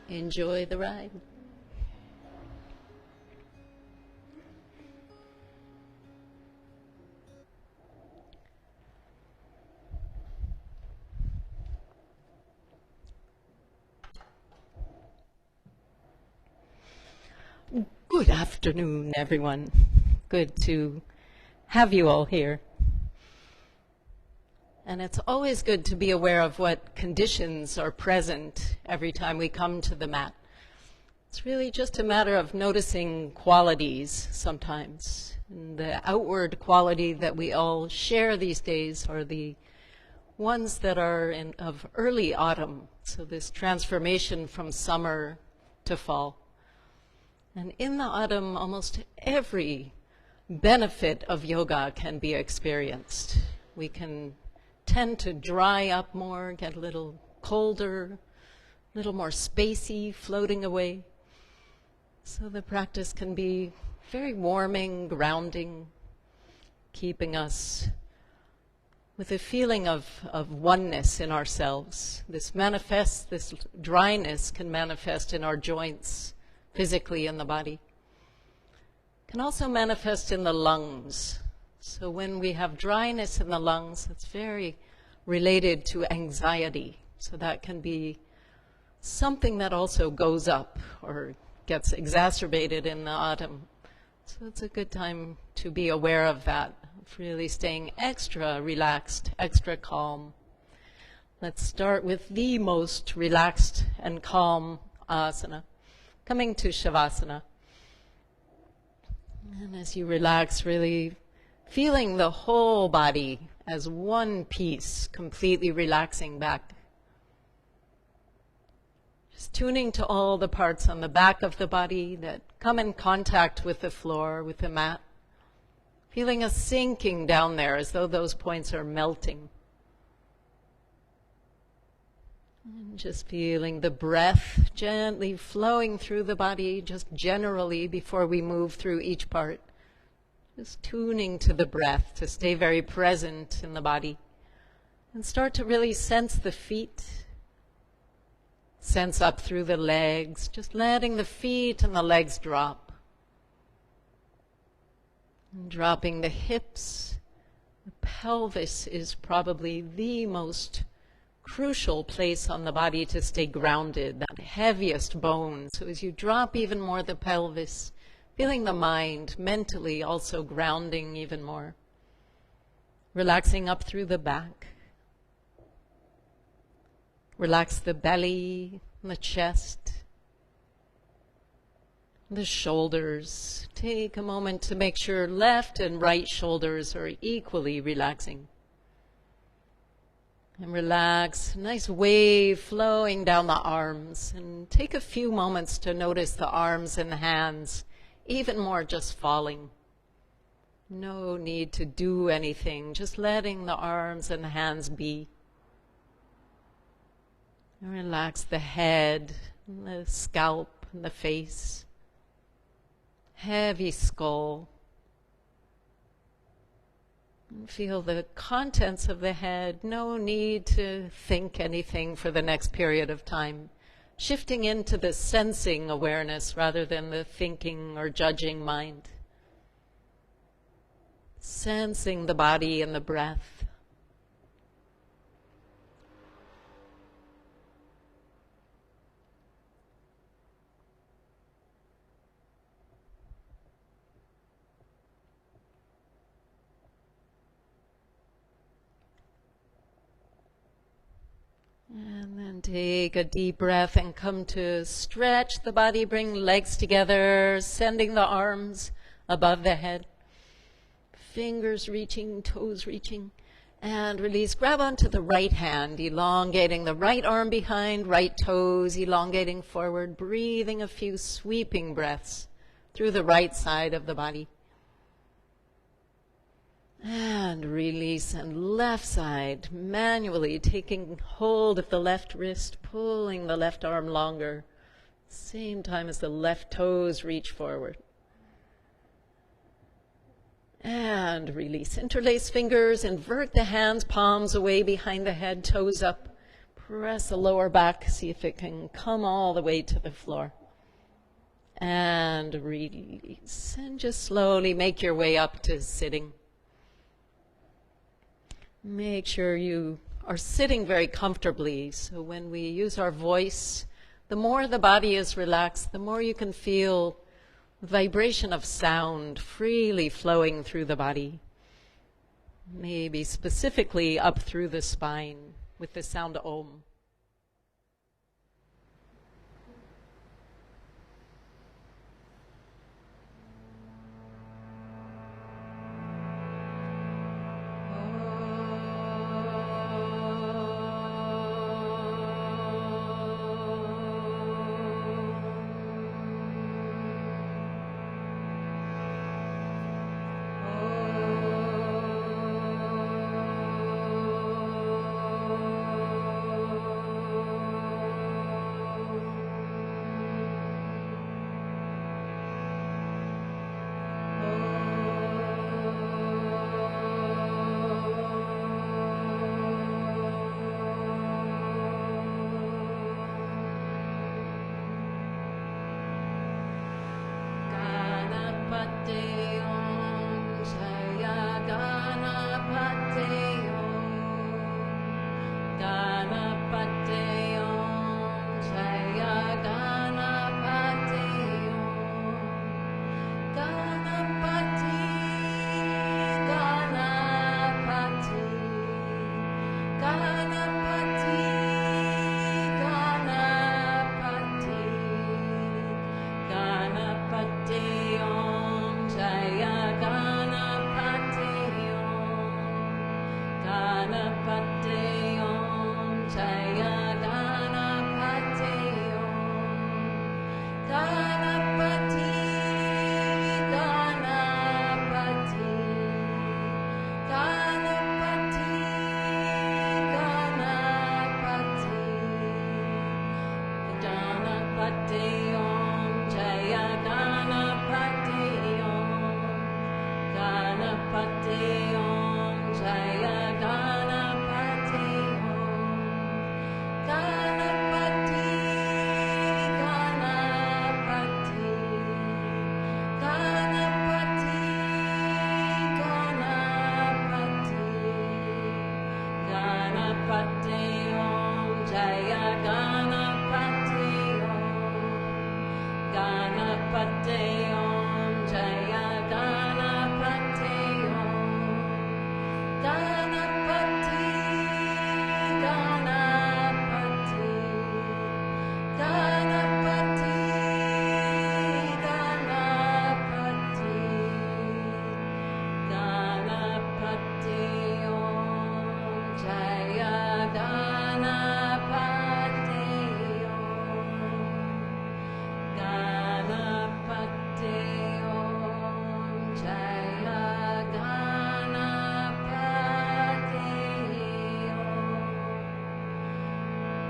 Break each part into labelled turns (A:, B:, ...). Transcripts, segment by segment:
A: Enjoy the ride. Good afternoon, everyone. Good to have you all here. And it's always good to be aware of what conditions are present every time we come to the mat. It's really just a matter of noticing qualities sometimes. And the outward quality that we all share these days are the ones that are of early autumn, so this transformation from summer to fall. And in the autumn, almost every benefit of yoga can be experienced. We can tend to dry up more, get a little colder, a little more spacey, floating away. So the practice can be very warming, grounding, keeping us with a feeling of oneness in ourselves. This dryness can manifest in our joints, physically in the body. Can also manifest in the lungs. So when we have dryness in the lungs, it's very related to anxiety. So that can be something that also goes up or gets exacerbated in the autumn. So it's a good time to be aware of that, of really staying extra relaxed, extra calm. Let's start with the most relaxed and calm asana, coming to Shavasana. And as you relax, really feeling the whole body as one piece, completely relaxing back. Just tuning to all the parts on the back of the body that come in contact with the floor, with the mat. Feeling a sinking down there as though those points are melting. And just feeling the breath gently flowing through the body, just generally before we move through each part. Just tuning to the breath to stay very present in the body. And start to really sense the feet. Sense up through the legs, just letting the feet and the legs drop. And dropping the hips. The pelvis is probably the most crucial place on the body to stay grounded, that heaviest bone. So as you drop even more the pelvis, feeling the mind mentally also grounding even more. Relaxing up through the back. Relax the belly and the chest. The shoulders. Take a moment to make sure left and right shoulders are equally relaxing. And relax, nice wave flowing down the arms. And take a few moments to notice the arms and the hands, even more just falling. No need to do anything, just letting the arms and the hands be. And relax the head, and the scalp, and the face. Heavy skull. And feel the contents of the head. No need to think anything for the next period of time. Shifting into the sensing awareness rather than the thinking or judging mind. Sensing the body and the breath. And then take a deep breath and come to stretch the body, bring legs together, sending the arms above the head. Fingers reaching, toes reaching, and release. Grab onto the right hand, elongating the right arm behind, right toes, elongating forward, breathing a few sweeping breaths through the right side of the body. And release, and left side, manually taking hold of the left wrist, pulling the left arm longer, same time as the left toes reach forward. And release, interlace fingers, invert the hands, palms away behind the head, toes up. Press the lower back, see if it can come all the way to the floor. And release, and just slowly make your way up to sitting. Make sure you are sitting very comfortably, so when we use our voice, the more the body is relaxed, the more you can feel the vibration of sound freely flowing through the body. Maybe specifically up through the spine with the sound Om.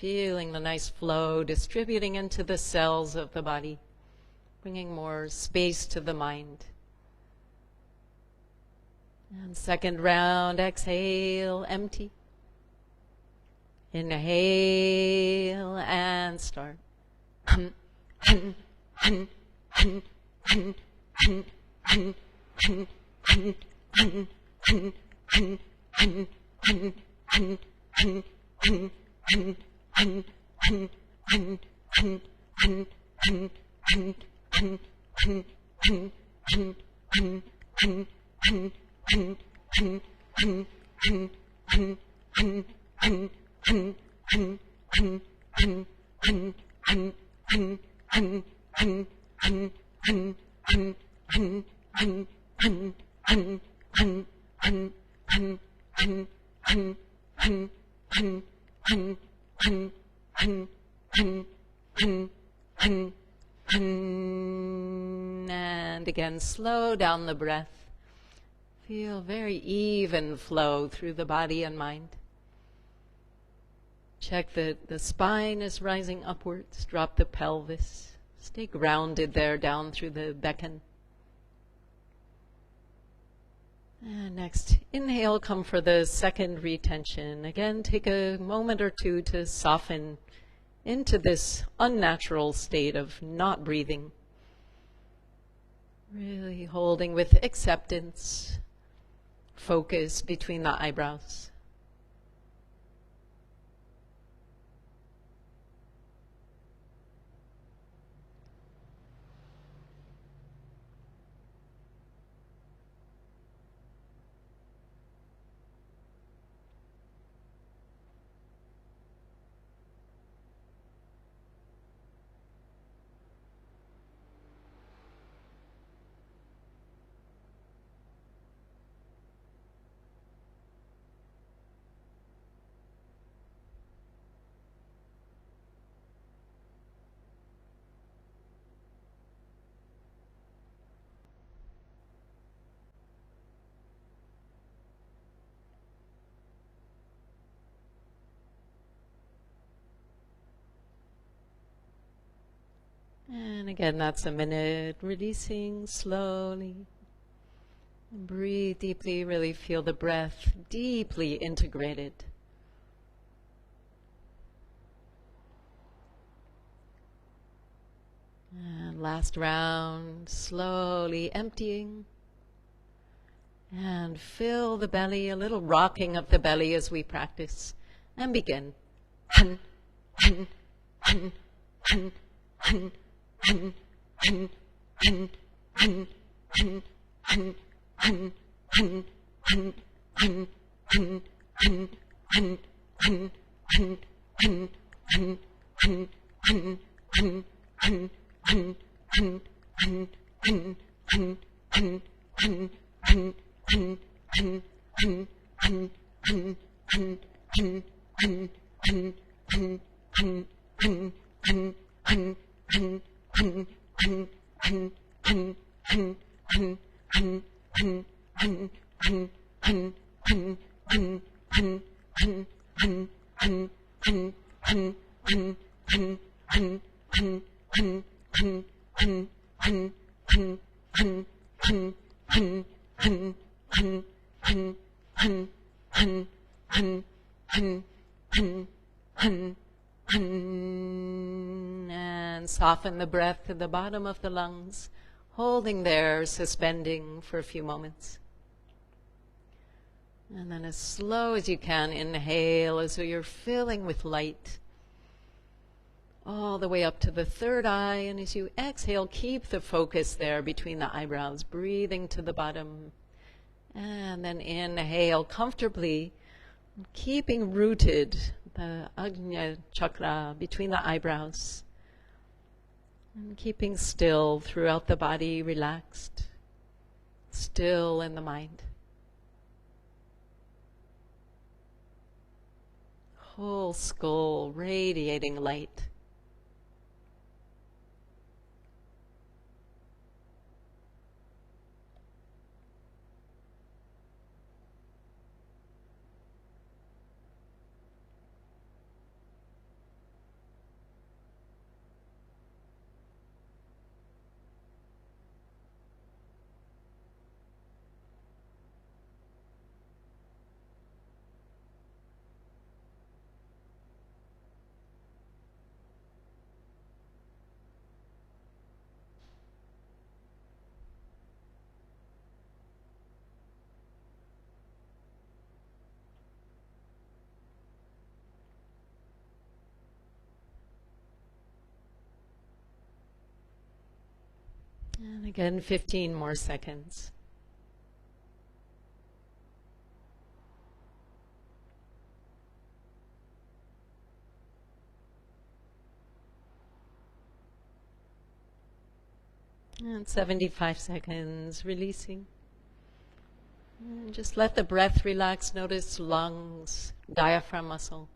A: Feeling the nice flow distributing into the cells of the body, bringing more space to the mind. And second round, exhale, empty. Inhale and start. And again, slow down the breath. Feel very even flow through the body and mind. Check that the spine is rising upwards. Drop the pelvis. Stay grounded there down through the becken. And next, inhale, come for the second retention. Again, take a moment or two to soften into this unnatural state of not breathing. Really holding with acceptance, focus between the eyebrows. And again, that's a minute, releasing slowly. And breathe deeply, really feel the breath deeply integrated. And last round, slowly emptying. And fill the belly, a little rocking of the belly as we practice. And begin. And soften the breath to the bottom of the lungs, holding there, suspending for a few moments. And then as slow as you can, inhale as though you're filling with light all the way up to the third eye. And as you exhale, keep the focus there between the eyebrows, breathing to the bottom. And then inhale comfortably, keeping rooted the Ajna chakra between the eyebrows. And keeping still throughout the body, relaxed, still in the mind. Whole skull radiating light. And again, 15 more seconds. And 75 seconds, releasing. And just let the breath relax. Notice lungs, diaphragm muscle,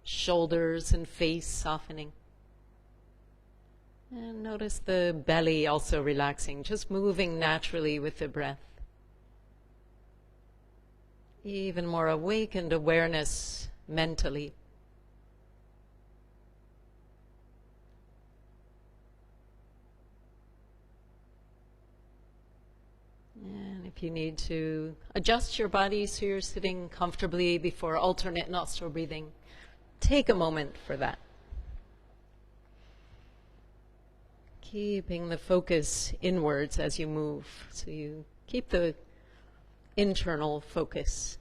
A: shoulders and face softening. And notice the belly also relaxing, just moving naturally with the breath. Even more awakened awareness mentally. And if you need to adjust your body so you're sitting comfortably before alternate nostril breathing, take a moment for that. Keeping the focus inwards as you move, so you keep the internal focus.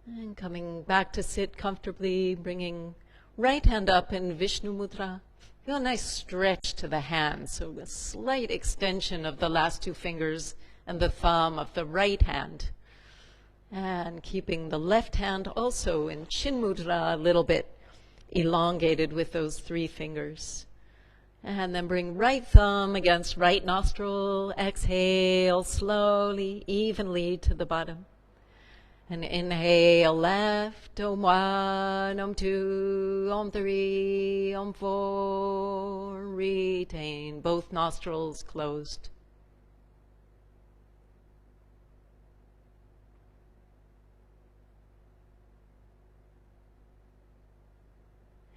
A: And coming back to sit comfortably, bringing right hand up in Vishnu Mudra. Feel a nice stretch to the hands, so a slight extension of the last two fingers and the thumb of the right hand. And keeping the left hand also in Chin Mudra, a little bit elongated with those three fingers. And then bring right thumb against right nostril. Exhale slowly, evenly to the bottom. And inhale left, Om 1, Om 2, Om 3, Om 4. Retain both nostrils closed.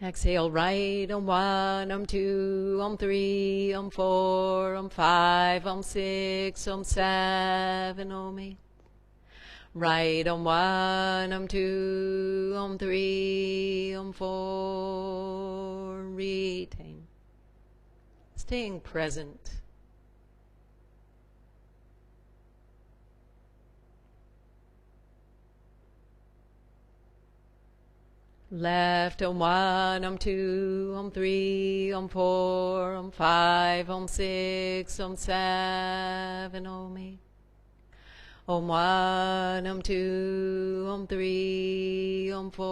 A: Exhale right, Om 1, Om 2, Om 3, Om 4, Om 5, Om 6, Om 7, Om 8. Right, Om 1, Om 2, Om 3, Om 4. Retain. Staying present. Left, Om 1, Om 2, Om 3, Om 4, Om 5, Om 6, Om 7, Om 8. Om 1, Om 2, Om 3, Om 4.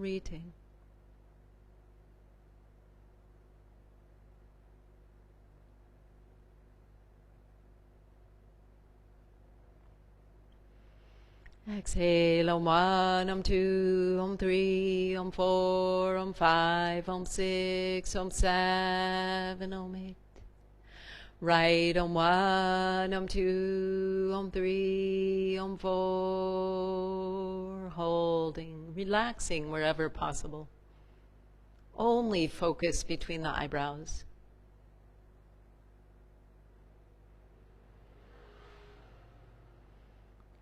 A: Retain. Exhale, Om 1, Om 2, Om 3, Om 4, Om 5, Om 6, Om 7, Om 8. Right, Om 1, Om 2, Om 3, Om 4. Holding, relaxing wherever possible. Only focus between the eyebrows.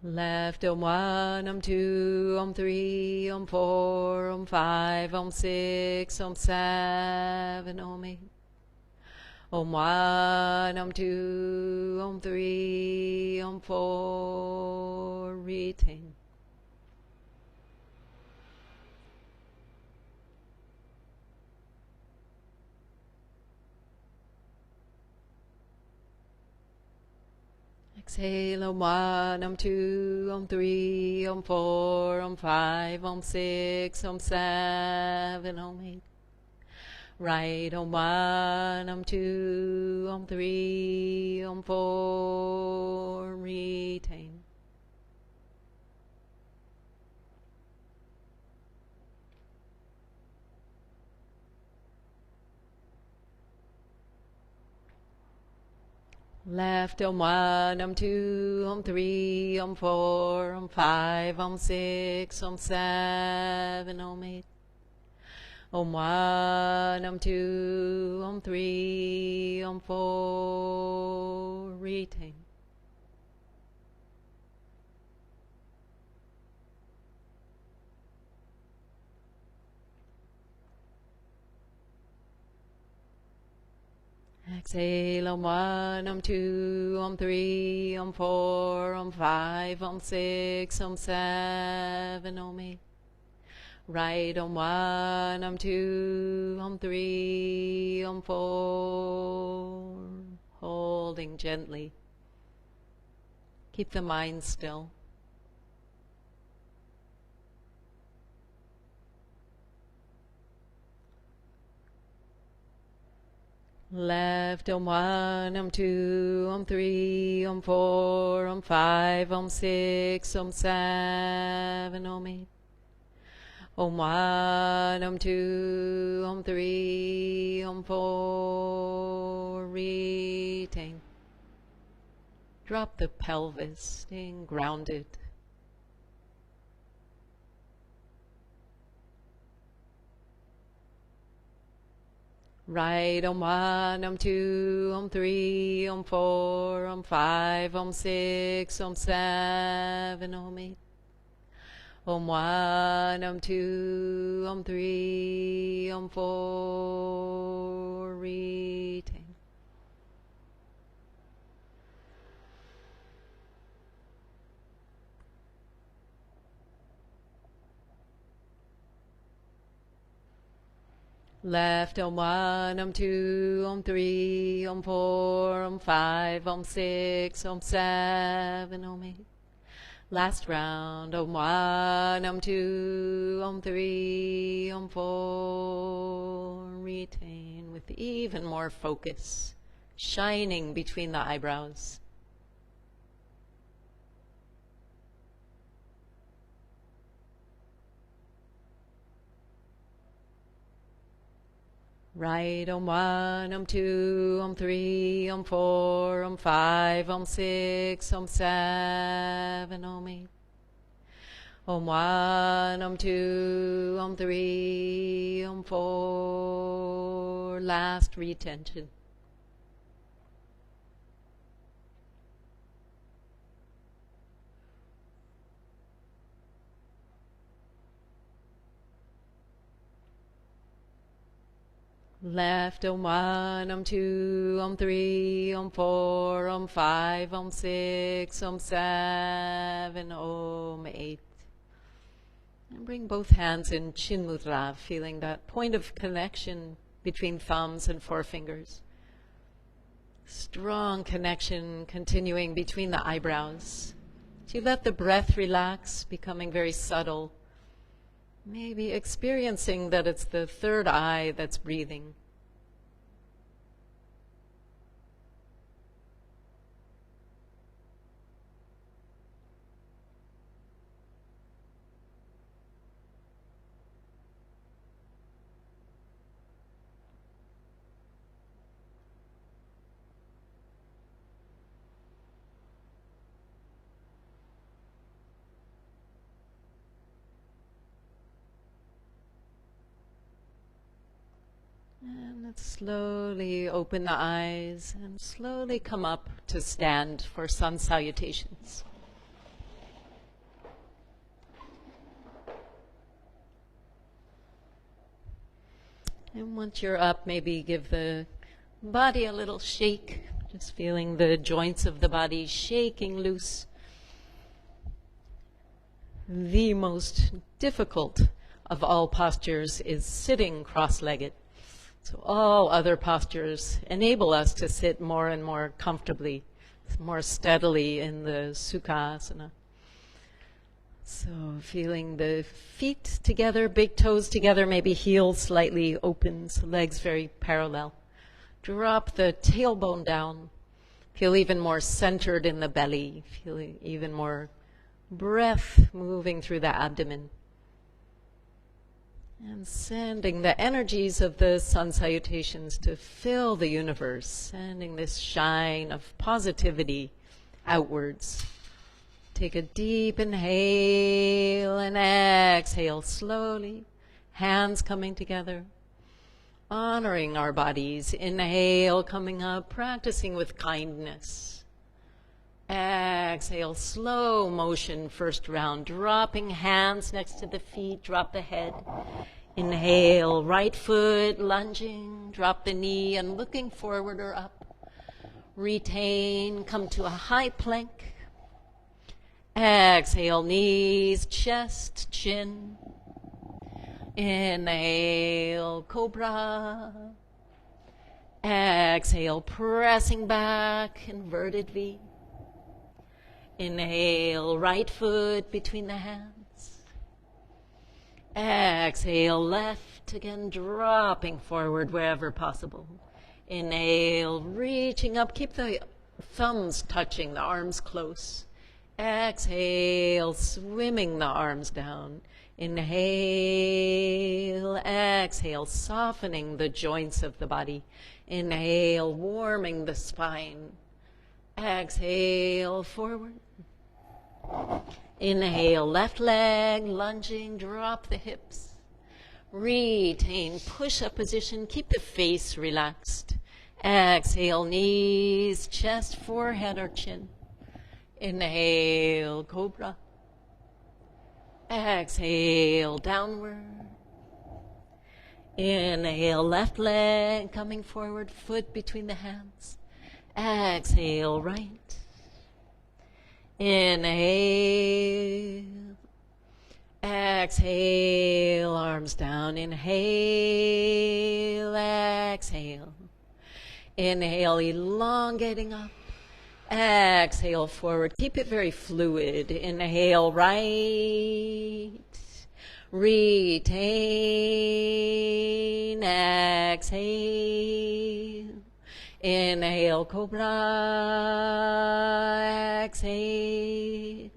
A: Left, Om 1, Om 2, Om 3, Om 4, Om 5, Om 6, Om 7, Om 8. Om 1, Om 2, Om 3, Om 4. Retain. Exhale, Om 1, Om 2, Om 3, Om 4, Om 5, Om 6, Om 7, Om 8. Right, Om 1, Om 2, Om 3, Om 4. Retain. Left, Om 1, Om 2, Om 3, Om 4, Om 5, Om 6, Om 7, Om 8. Om 1, Om 2, Om 3, Om 4. Retain. Exhale, Om 1, Om 2, Om 3, Om 4, Om 5, Om 6, Om 7, Om 8. Right, Om 1, Om 2, Om 3, Om 4. holding gently. Keep the mind still. Left, Om 1, Om 2, Om 3, Om 4, Om 5, Om 6, Om 7, Om 8. Om 1, Om 2, Om 3, Om 4, retain. Drop the pelvis, staying grounded. Right, Om 1, Om 2, Om 3, Om 4, Om 5, Om 6, Om 7, Om 8. Om 1, Om 2, Om 3, Om 4, retain. Left, Om 1, Om 2, Om 3, Om 4, Om 5, Om 6, Om 7, Om 8. Last round, Om 1, Om 2, Om 3, Om 4. Retain with even more focus, shining between the eyebrows. Right, Om 1, Om 2, Om 3, Om 4, Om 5, Om 6, Om 7, Om 8. Om 1, Om 2, Om 3, Om 4. Last retention. Left, Om 1, Om 2, Om 3, Om 4, Om 5, Om 6, Om 7, Om 8. And bring both hands in Chin Mudra, feeling that point of connection between thumbs and forefingers. Strong connection continuing between the eyebrows. So you let the breath relax, becoming very subtle. Maybe experiencing that it's the third eye that's breathing. And let's slowly open the eyes and slowly come up to stand for sun salutations. And once you're up, maybe give the body a little shake, just feeling the joints of the body shaking loose. The most difficult of all postures is sitting cross-legged. So all other postures enable us to sit more and more comfortably, more steadily in the Sukhasana. So feeling the feet together, big toes together, maybe heels slightly open, so legs very parallel. Drop the tailbone down. Feel even more centered in the belly. Feel even more breath moving through the abdomen. And sending the energies of the sun salutations to fill the universe, sending this shine of positivity outwards. Take a deep inhale and exhale slowly, hands coming together, honoring our bodies. Inhale, coming up, practicing with kindness. Exhale, slow motion, first round, dropping hands next to the feet, drop the head. Inhale, right foot lunging, drop the knee and looking forward or up. Retain, come to a high plank. Exhale, knees, chest, chin. Inhale, cobra. Exhale, pressing back, inverted V. Inhale, right foot between the hands. Exhale, left, again dropping forward wherever possible. Inhale, reaching up, keep the thumbs touching, the arms close. Exhale, swimming the arms down. Inhale, exhale, softening the joints of the body. Inhale, warming the spine. Exhale, forward. Inhale, left leg, lunging, drop the hips. Retain push-up position, keep the face relaxed. Exhale, knees, chest, forehead or chin. Inhale, cobra. Exhale, downward. Inhale, left leg coming forward, foot between the hands. Exhale, right. Inhale. Exhale, arms down. Inhale, exhale. Inhale, elongating up. Exhale, forward. Keep it very fluid. Inhale, right. Retain. Exhale. Inhale, cobra. Exhale.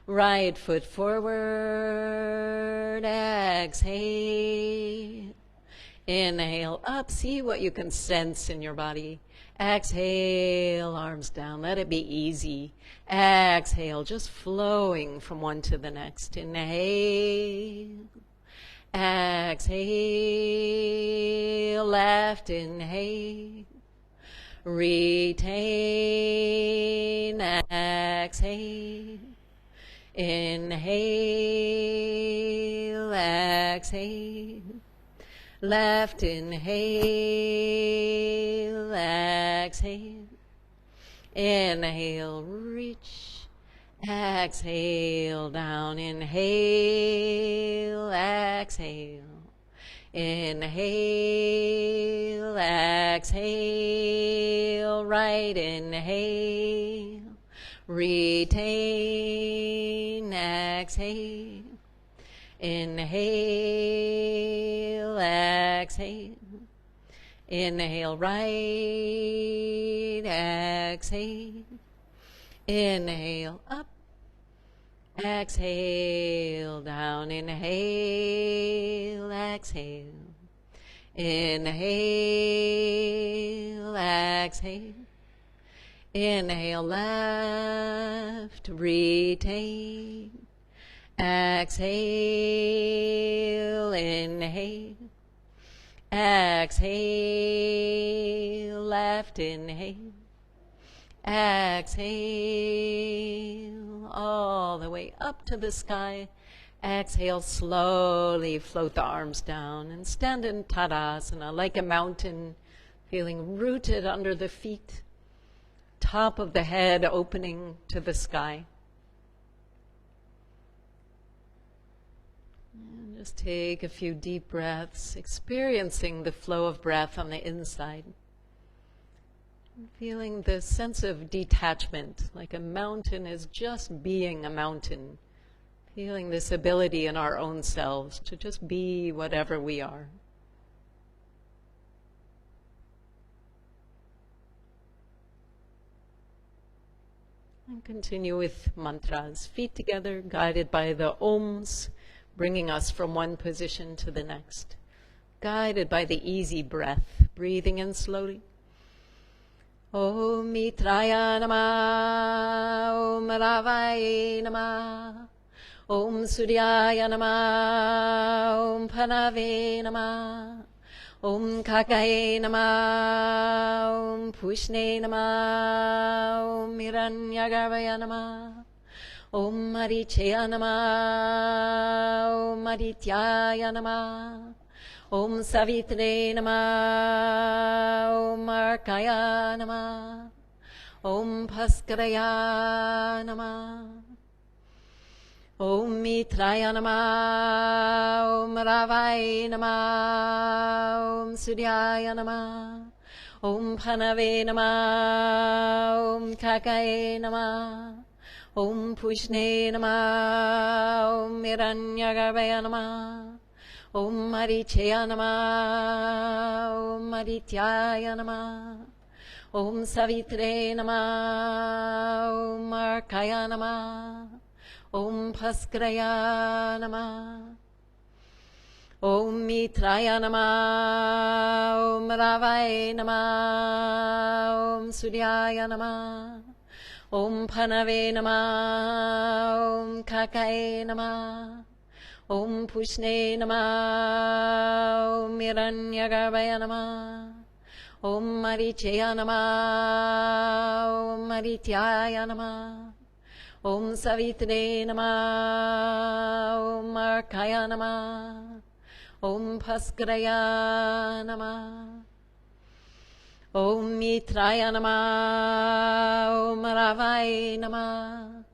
A: Right foot forward. Exhale. Inhale, up. See what you can sense in your body. Exhale, arms down. Let it be easy. Exhale, just flowing from one to the next. Inhale. Exhale. Left. Inhale. Retain. Exhale. Inhale. Exhale. Left, inhale, exhale. Inhale, reach. Exhale, down. Inhale, exhale. Inhale, exhale. Right, inhale. Retain, exhale. Inhale, exhale. Inhale, right, exhale. Inhale, up. Exhale, down. Inhale, exhale. Inhale, exhale. Inhale, left, retain. Exhale, inhale. Exhale, left, inhale. Exhale, all the way up to the sky. Exhale, slowly float the arms down and stand in Tadasana like a mountain, feeling rooted under the feet, top of the head opening to the sky. And just take a few deep breaths, experiencing the flow of breath on the inside. Feeling the sense of detachment, like a mountain is just being a mountain. Feeling this ability in our own selves to just be whatever we are. And continue with mantras, feet together, guided by the Oms, bringing us from one position to the next. Guided by the easy breath, breathing in slowly. Om Mitraya Namah, Om Ravaya Namah, Om Suryaya Namah, Om Panave Namah, Om Kakaye Namah, Om Pushne Namah, Om Hiranyagarbhaya Namah, Om Marichaya Namah, Om Adityaya Namah, Om Savitre Namah, Om Arkaya Namah, Om Bhaskaraya Namah, Om Mitraya Namah, Om Ravaya Namah, Om Suryaya Namah. Om Pranave Namah. Om Kakaye Namah. Om Pushne Namah. Om Hiranyagarbhaya Namah. Om Marichaya Namah. Om Marityaya Namah. Om Savitre Namah. Om Arkaya Namah. Om Bhaskraya Namah. Om Mitraya Namah. Om Ravaya Namah. Om Suryaya Namah. Om Pranave Namah. Om Kakaye Namah. Om Pushne Namah. Om Hiranyagarbhaya Namah. Om Marichaya Namah. Om Marityaya Namah. Om Savitre Namah. Om Arkaya Namah. Om Bhaskraya Namah. Om Mitraya Namah. Om Ravaya Namah.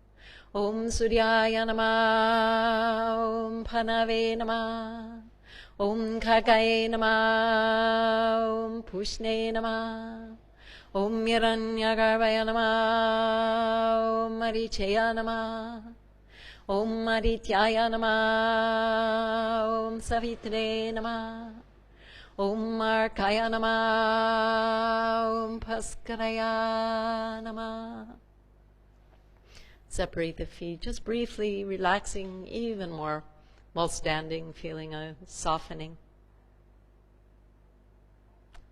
A: Om Suryaya Namah. Om Pranave Namah. Om Kakaye Namah. Om Pushne Namah. Om Hiranyagarbhaya Namah. Om Marichaya Namah. Om Marityaya Namah. Om Savitre Namah. Om Arkaya Namah. Om Bhaskraya Namah. Separate the feet, just briefly relaxing even more while standing, feeling a softening.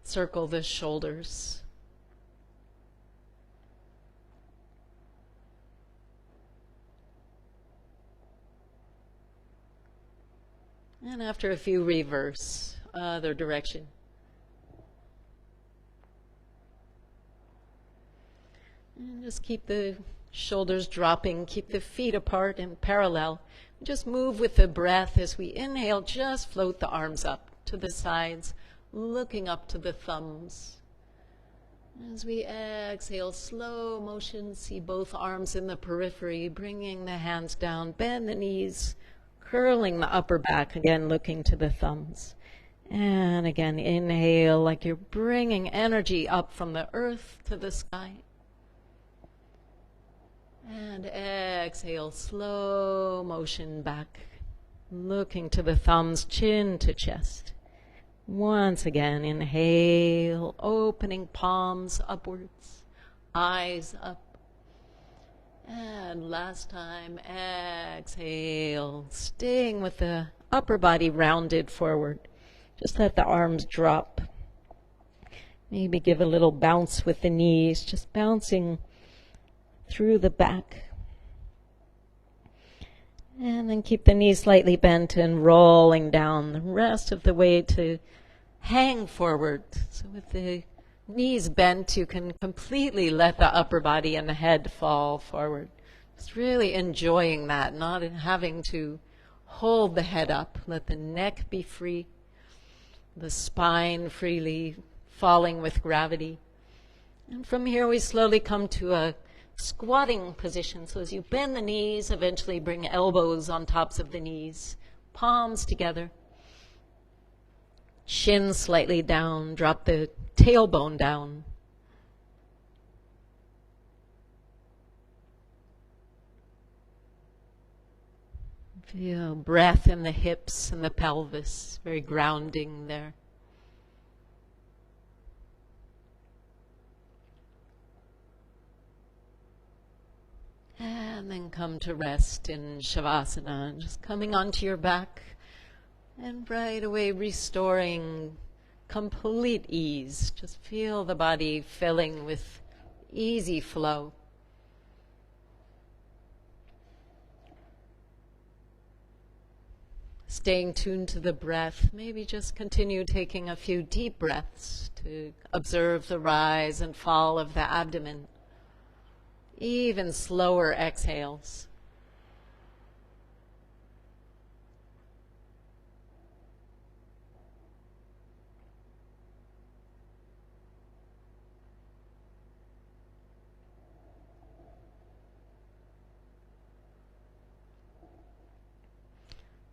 A: Circle the shoulders. And after a few, reverse, other direction. And just keep the shoulders dropping, keep the feet apart and parallel. Just move with the breath as we inhale, just float the arms up to the sides, looking up to the thumbs. As we exhale, slow motion, see both arms in the periphery, bringing the hands down, bend the knees, curling the upper back, again looking to the thumbs. And again, inhale like you're bringing energy up from the earth to the sky. And exhale, slow motion back, looking to the thumbs, chin to chest. Once again, inhale, opening palms upwards, eyes up. And last time, exhale, staying with the upper body rounded forward. Just let the arms drop. Maybe give a little bounce with the knees, just bouncing through the back. And then keep the knees slightly bent and rolling down the rest of the way to hang forward. So with the knees bent, you can completely let the upper body and the head fall forward. Just really enjoying that, not having to hold the head up. Let the neck be free, the spine freely falling with gravity. And from here we slowly come to a squatting position. So as you bend the knees, eventually bring elbows on tops of the knees, palms together, chin slightly down, drop the tailbone down. Feel breath in the hips and the pelvis, very grounding there. And then come to rest in Shavasana, just coming onto your back and right away restoring complete ease. Just feel the body filling with easy flow. Staying tuned to the breath, maybe just continue taking a few deep breaths to observe the rise and fall of the abdomen. Even slower exhales.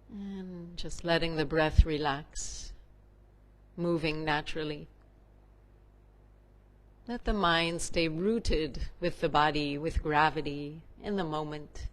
A: And just letting the breath relax. moving naturally. Let the mind stay rooted with the body, with gravity, in the moment.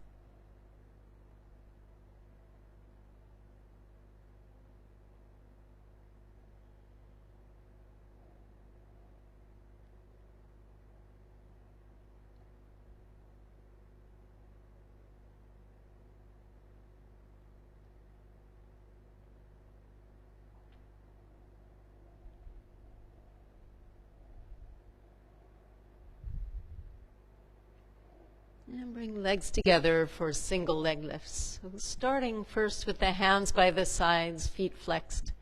A: And bring legs together for single leg lifts. So starting first with the hands by the sides, feet flexed.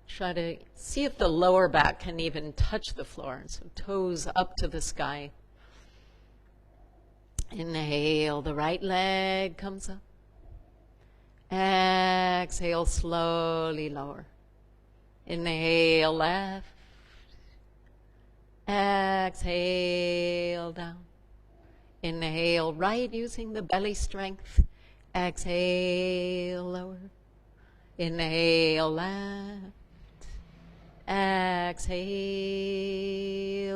A: Try to see if the lower back can even touch the floor. So toes up to the sky. Inhale, the right leg comes up. Exhale, slowly lower. Inhale, left. Exhale, down. Inhale, right, using the belly strength. Exhale, lower. Inhale, left. Exhale,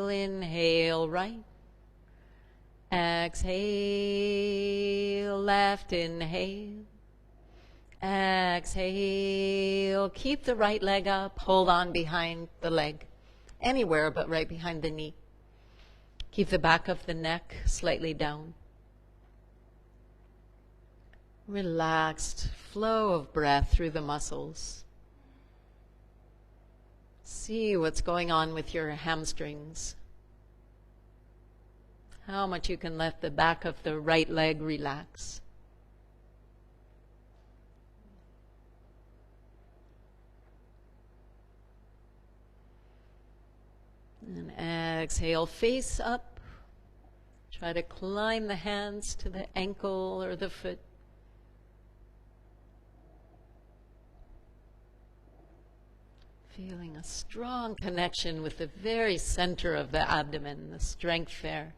A: inhale, right. Exhale, left, inhale. Exhale, keep the right leg up, hold on behind the leg. Anywhere but right behind the knee. Keep the back of the neck slightly down. Relaxed flow of breath through the muscles. See what's going on with your hamstrings. How much you can let the back of the right leg relax. And exhale, face up. Try to climb the hands to the ankle or the foot. Feeling a strong connection with the very center of the abdomen, the strength there.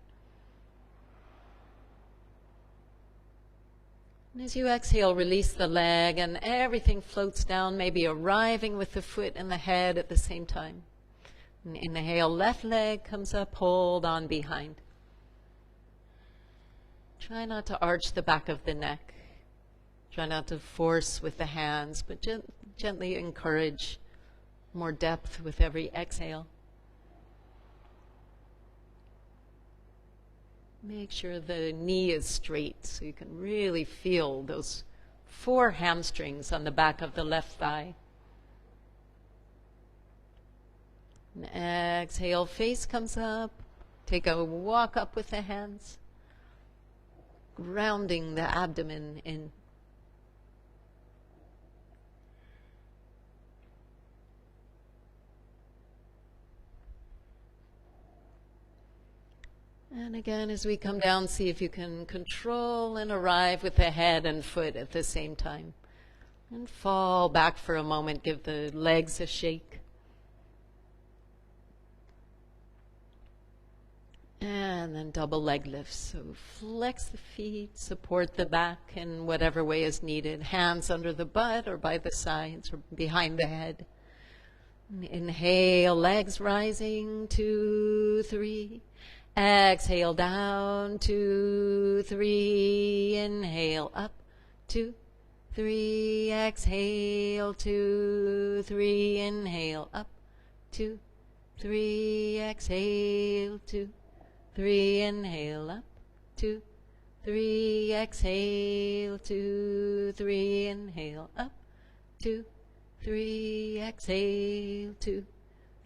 A: And as you exhale, release the leg and everything floats down, maybe arriving with the foot and the head at the same time. And inhale, left leg comes up, hold on behind. Try not to arch the back of the neck. Try not to force with the hands, but gently encourage more depth with every exhale. Make sure the knee is straight so you can really feel those 4 hamstrings on the back of the left thigh. And exhale, face comes up. Take a walk up with the hands, grounding the abdomen in. And again, as we come down, see if you can control and arrive with the head and foot at the same time. And fall back for a moment, give the legs a shake. And then double leg lifts. So flex the feet, support the back in whatever way is needed. Hands under the butt or by the sides or behind the head. Inhale, legs rising, 2, 3. Exhale, down, 2, 3. Inhale, up, 2, 3. Exhale, 2, 3. Inhale, up, 2, 3. Exhale, 2, 3. Inhale, up, 2, 3. Exhale, 2, 3. Inhale, up, 2, 3. Exhale, 2,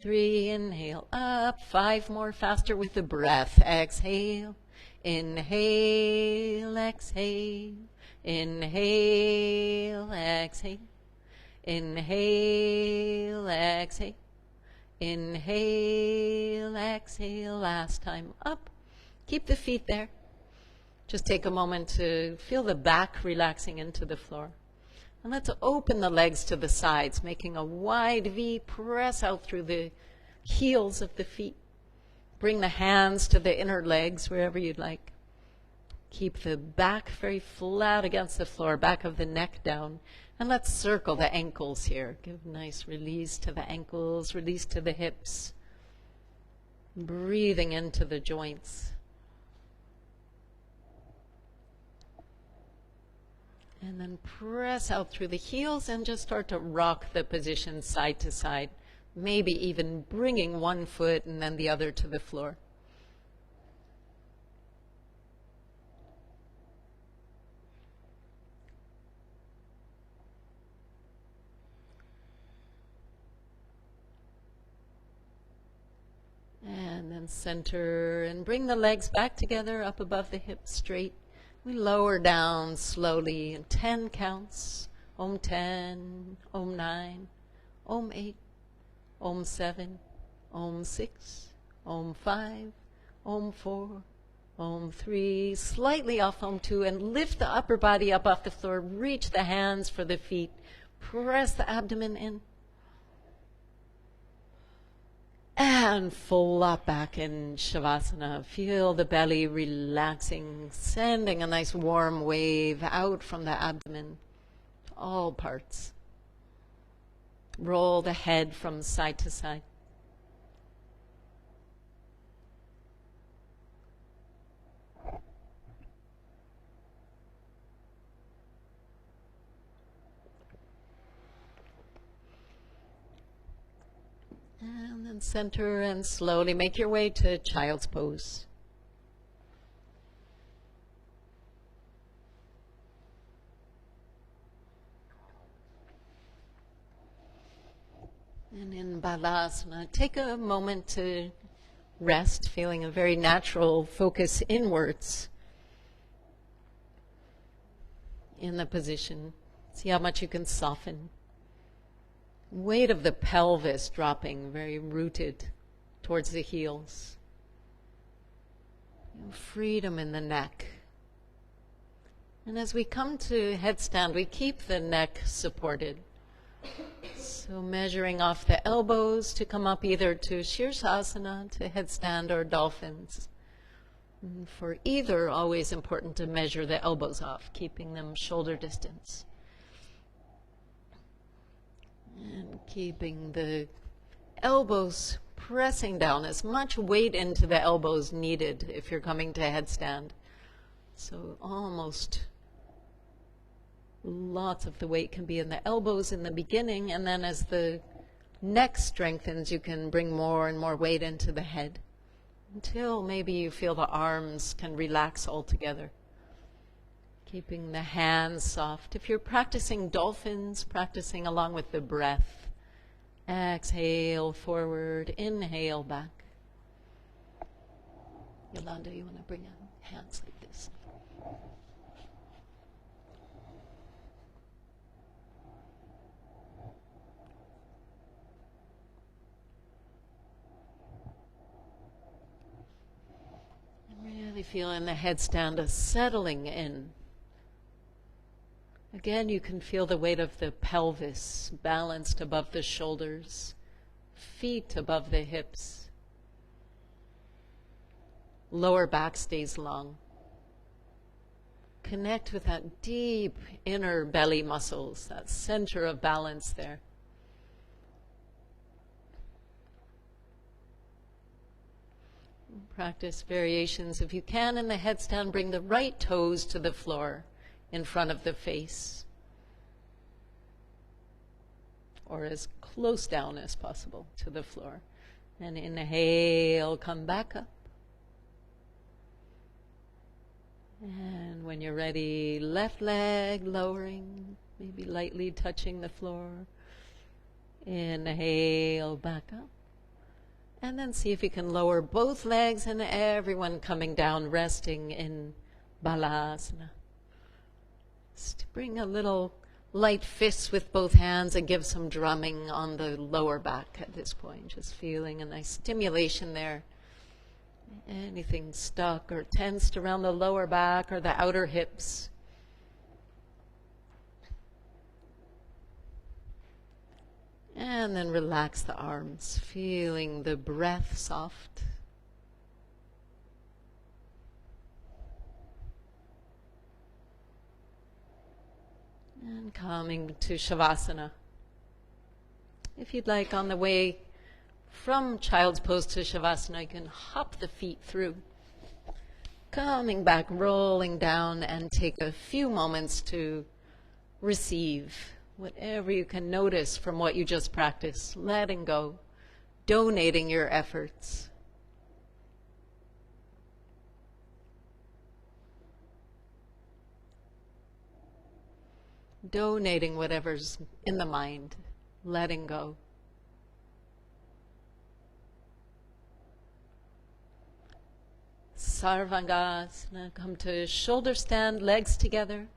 A: 3. Inhale, up. 5 more, faster with the breath. Exhale, inhale, exhale, inhale, exhale, inhale, exhale. Inhale, exhale, last time up. Keep the feet there. Just take a moment to feel the back relaxing into the floor. And let's open the legs to the sides, making a wide V. Press out through the heels of the feet. Bring the hands to the inner legs, wherever you'd like. Keep the back very flat against the floor, back of the neck down. And let's circle the ankles here. Give a nice release to the ankles, release to the hips. Breathing into the joints. And then press out through the heels and just start to rock the position side to side. Maybe even bringing one foot and then the other to the floor. And then center and bring the legs back together up above the hips straight. We lower down slowly in 10 counts. Om 10, Om 9, Om 8, Om 7, Om 6, Om 5, Om 4, Om 3. Slightly off Om 2 and lift the upper body up off the floor. Reach the hands for the feet. Press the abdomen in. And flop back in Shavasana. Feel the belly relaxing, sending a nice warm wave out from the abdomen to all parts. Roll the head from side to side. And then center and slowly make your way to child's pose. And in Balasana, take a moment to rest, feeling a very natural focus inwards in the position. See how much you can soften. Weight of the pelvis dropping, very rooted towards the heels. Freedom in the neck. And as we come to headstand, we keep the neck supported. So measuring off the elbows to come up either to Shirsasana, to headstand, or dolphins. And for either, always important to measure the elbows off, keeping them shoulder distance. And keeping the elbows pressing down, as much weight into the elbows needed if you're coming to headstand. So almost lots of the weight can be in the elbows in the beginning, and then as the neck strengthens, you can bring more and more weight into the head until maybe you feel the arms can relax altogether. Keeping the hands soft. If you're practicing dolphins, practicing along with the breath. Exhale forward, inhale back. Yolanda, you want to bring hands like this? And really feel in the headstand a settling in. Again, you can feel the weight of the pelvis balanced above the shoulders, feet above the hips. Lower back stays long. Connect with that deep inner belly muscles, that center of balance there. Practice variations. If you can, in the headstand, bring the right toes to the floor in front of the face, or as close down as possible to the floor. And inhale, come back up. And when you're ready, left leg lowering, maybe lightly touching the floor. Inhale, back up. And then see if you can lower both legs, and everyone coming down, resting in Balasana. To bring a little light fist with both hands and give some drumming on the lower back at this point. Just feeling a nice stimulation there. Anything stuck or tensed around the lower back or the outer hips. And then relax the arms, feeling the breath soft. And coming to Shavasana. If you'd like, on the way from child's pose to Shavasana, you can hop the feet through. Coming back, rolling down, and take a few moments to receive whatever you can notice from what you just practiced, letting go, donating your efforts. Donating whatever's in the mind, letting go. Sarvangasana, come to shoulder stand, legs together.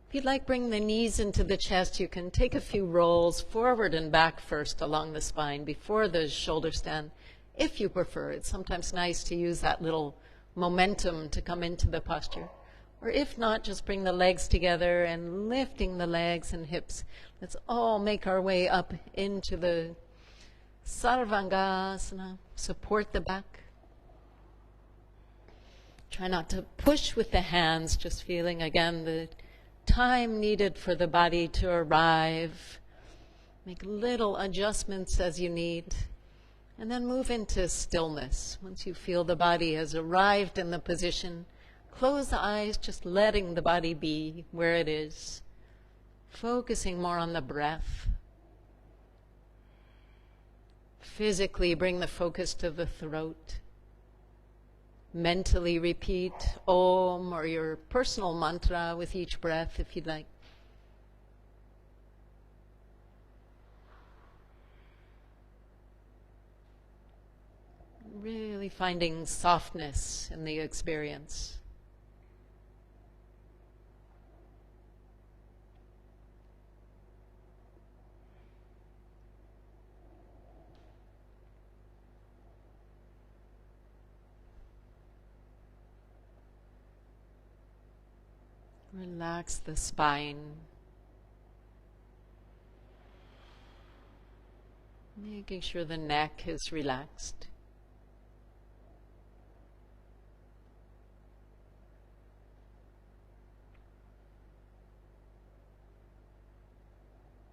A: If you'd like, bring the knees into the chest. You can take a few rolls forward and back first along the spine before the shoulder stand, if you prefer. It's sometimes nice to use that little momentum to come into the posture. Or if not, just bring the legs together and lifting the legs and hips. Let's all make our way up into the Sarvangasana. Support the back. Try not to push with the hands, just feeling again the time needed for the body to arrive. Make little adjustments as you need. And then move into stillness. Once you feel the body has arrived in the position, close the eyes, just letting the body be where it is, focusing more on the breath. Physically, bring the focus to the throat. Mentally repeat Om or your personal mantra with each breath if you'd like. Really finding softness in the experience. Relax the spine. Making sure the neck is relaxed.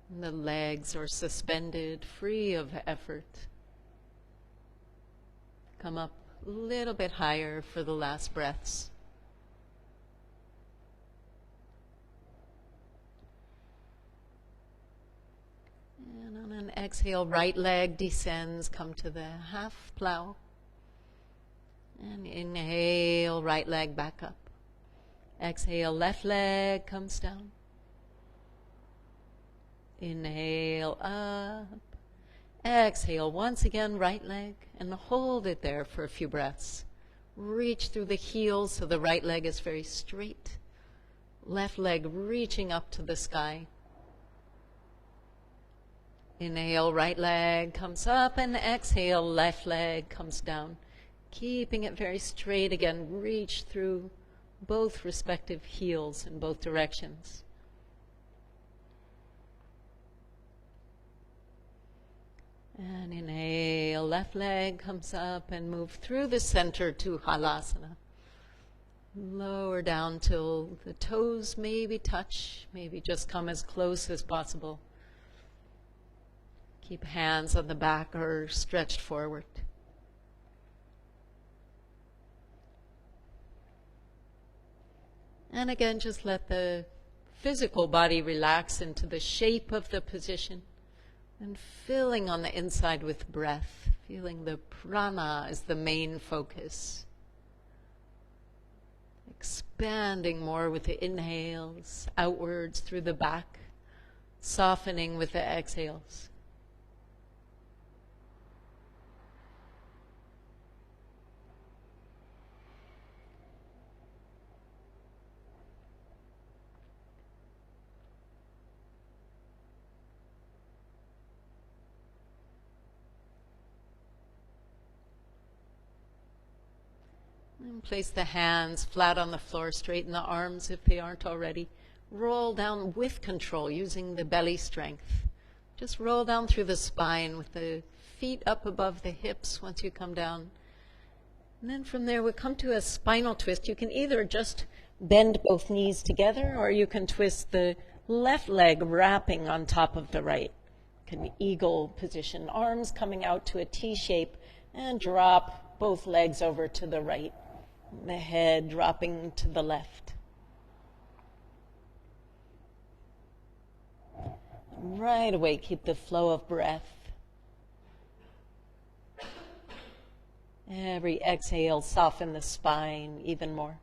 A: And the legs are suspended, free of effort. Come up a little bit higher for the last breaths. And on an exhale, right leg descends, come to the half plow. And inhale, right leg back up. Exhale, left leg comes down. Inhale, up. Exhale, once again, right leg, and hold it there for a few breaths. Reach through the heels so the right leg is very straight. Left leg reaching up to the sky. Inhale, right leg comes up, and exhale, left leg comes down. Keeping it very straight again, reach through both respective heels in both directions. And inhale, left leg comes up and move through the center to Halasana. Lower down till the toes maybe touch, maybe just come as close as possible. Keep hands on the back or stretched forward. And again, just let the physical body relax into the shape of the position and filling on the inside with breath, feeling the prana as the main focus. Expanding more with the inhales, outwards through the back, softening with the exhales. And place the hands flat on the floor, straighten the arms if they aren't already. Roll down with control, using the belly strength. Just roll down through the spine with the feet up above the hips once you come down. And then from there we come to a spinal twist. You can either just bend both knees together, or you can twist the left leg wrapping on top of the right. Can eagle position, arms coming out to a T shape, and drop both legs over to the right. The head dropping to the left. Right away, keep the flow of breath. Every exhale, soften the spine even more.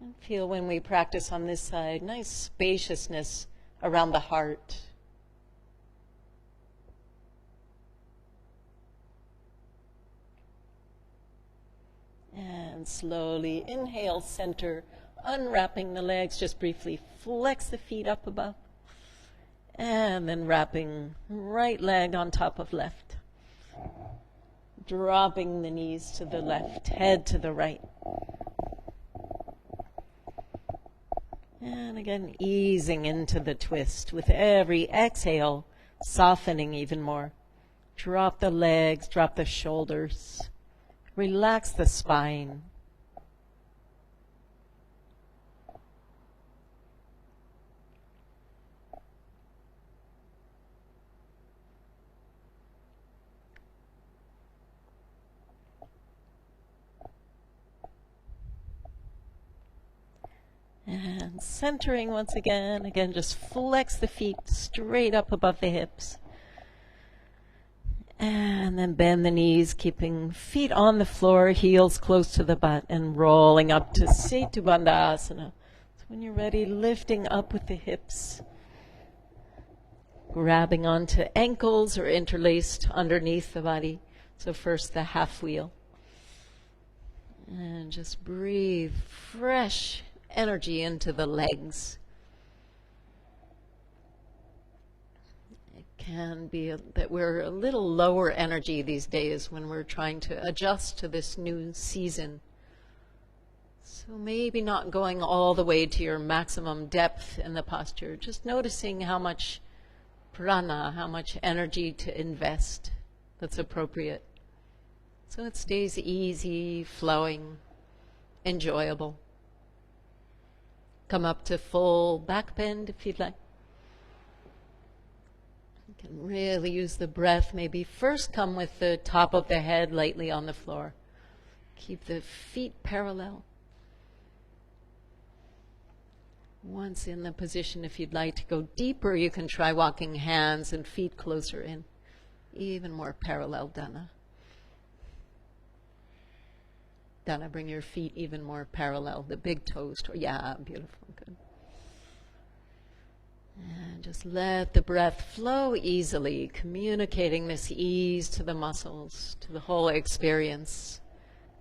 A: And feel when we practice on this side, nice spaciousness around the heart. And slowly inhale, center, unwrapping the legs, just briefly flex the feet up above. And then wrapping right leg on top of left. Dropping the knees to the left, head to the right. And again, easing into the twist with every exhale, softening even more. Drop the legs, drop the shoulders. Relax the spine. And centering once again. Again, just flex the feet straight up above the hips. And then bend the knees, keeping feet on the floor, heels close to the butt, and rolling up to Setu Bandhasana. So when you're ready, lifting up with the hips. Grabbing onto ankles or interlaced underneath the body. So first the half wheel. And just breathe fresh energy into the legs. It can be that we're a little lower energy these days when we're trying to adjust to this new season. So maybe not going all the way to your maximum depth in the posture, just noticing how much prana, how much energy to invest that's appropriate. So it stays easy, flowing, enjoyable. Come up to full back bend if you'd like. You can really use the breath. Maybe first come with the top of the head lightly on the floor. Keep the feet parallel. Once in the position, if you'd like to go deeper, you can try walking hands and feet closer in. Even more parallel dana. Dana, bring your feet even more parallel, the big toes. Yeah, beautiful, good. And just let the breath flow easily, communicating this ease to the muscles, to the whole experience.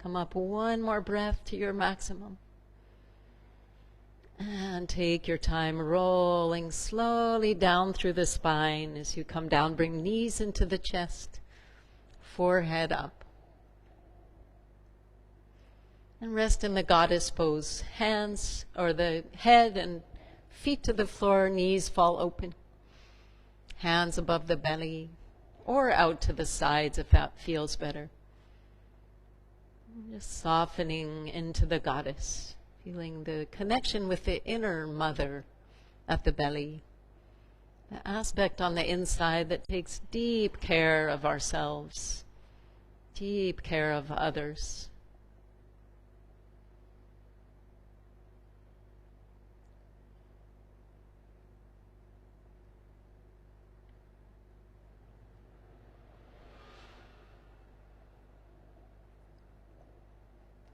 A: Come up one more breath to your maximum. And take your time rolling slowly down through the spine. As you come down, bring knees into the chest, forehead up. And rest in the goddess pose. Hands or the head and feet to the floor, knees fall open. Hands above the belly or out to the sides if that feels better. Just softening into the goddess, feeling the connection with the inner mother at the belly. The aspect on the inside that takes deep care of ourselves, deep care of others.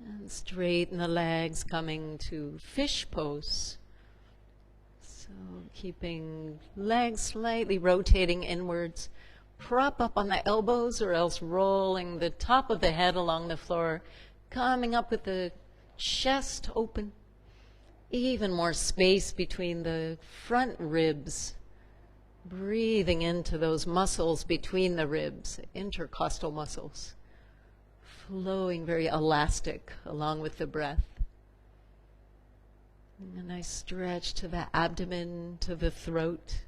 A: And straighten the legs, coming to fish pose. So keeping legs slightly rotating inwards. Prop up on the elbows or else rolling the top of the head along the floor. Coming up with the chest open. Even more space between the front ribs. Breathing into those muscles between the ribs, intercostal muscles. Flowing very elastic along with the breath. And a nice stretch to the abdomen, to the throat.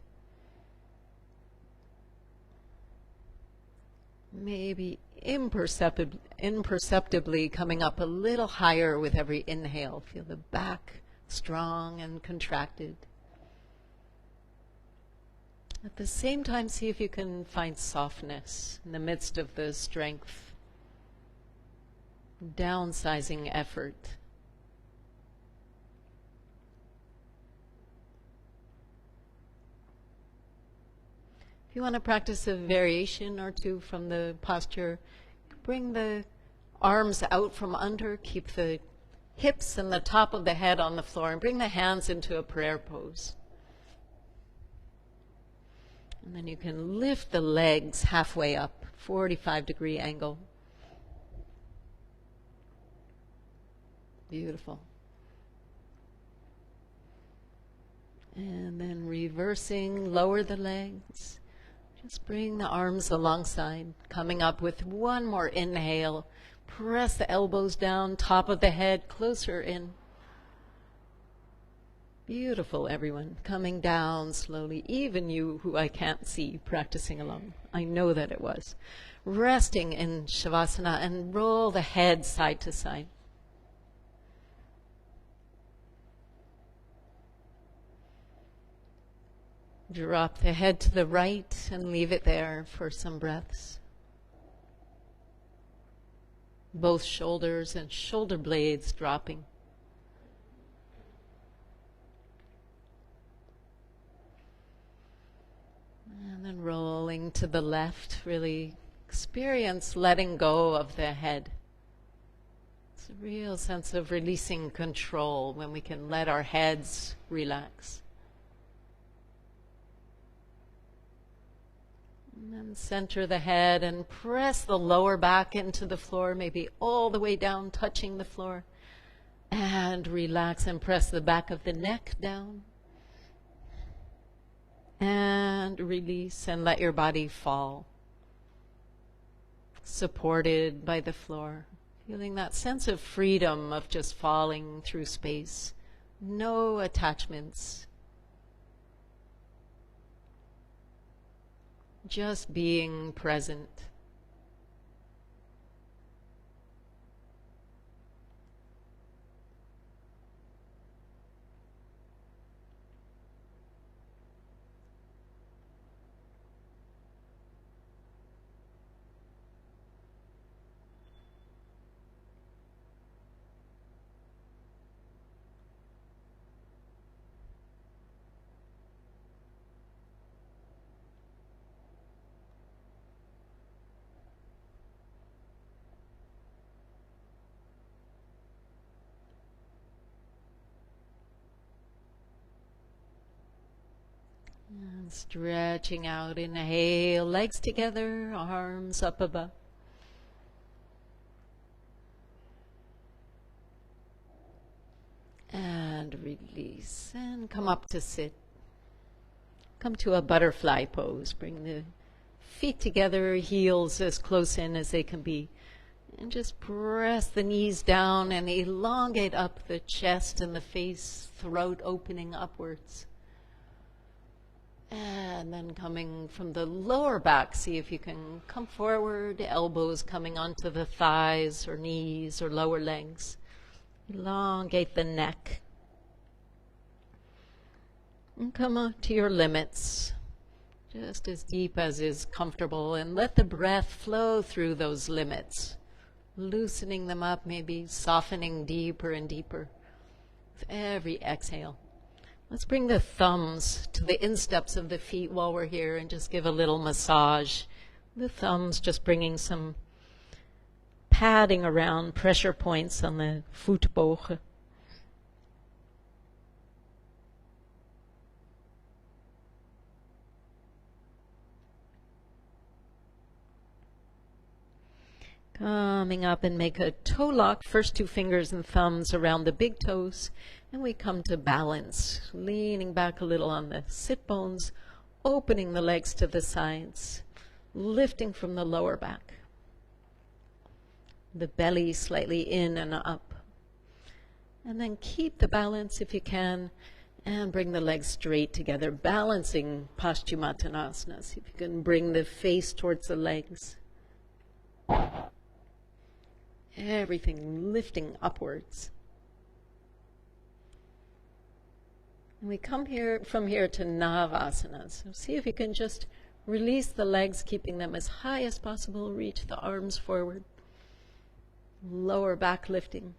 A: Maybe imperceptibly coming up a little higher with every inhale. Feel the back strong and contracted. At the same time, see if you can find softness in the midst of the strength, downsizing effort. If you want to practice a variation or two from the posture, bring the arms out from under, keep the hips and the top of the head on the floor, and bring the hands into a prayer pose. And then you can lift the legs halfway up, 45-degree angle. Beautiful. And then reversing, lower the legs. Just bring the arms alongside, coming up with one more inhale. Press the elbows down, top of the head, closer in. Beautiful, everyone. Coming down slowly. Even you who I can't see practicing alone. I know that it was. Resting in Shavasana and roll the head side to side. Drop the head to the right and leave it there for some breaths. Both shoulders and shoulder blades dropping. And then rolling to the left, really experience letting go of the head. It's a real sense of releasing control when we can let our heads relax. And then center the head and press the lower back into the floor, maybe all the way down, touching the floor. And relax and press the back of the neck down. And release and let your body fall. Supported by the floor. Feeling that sense of freedom of just falling through space. No attachments. Just being present. And stretching out, inhale, legs together, arms up above. And release, and come up to sit. Come to a butterfly pose. Bring the feet together, heels as close in as they can be. And just press the knees down and elongate up the chest and the face, throat opening upwards. And then coming from the lower back, see if you can come forward, elbows coming onto the thighs or knees or lower legs. Elongate the neck. And come on to your limits, just as deep as is comfortable, and let the breath flow through those limits, loosening them up, maybe softening deeper and deeper with every exhale. Let's bring the thumbs to the insteps of the feet while we're here and just give a little massage. The thumbs just bringing some padding around, pressure points on the voetbogen. Coming up and make a toe lock, first two fingers and thumbs around the big toes. And we come to balance, leaning back a little on the sit bones, opening the legs to the sides, lifting from the lower back. The belly slightly in and up. And then keep the balance if you can, and bring the legs straight together, balancing Paschimottanasana. See if you can bring the face towards the legs. Everything lifting upwards. And we come here from here to Navasana. So see if you can just release the legs, keeping them as high as possible. Reach the arms forward. Lower back lifting.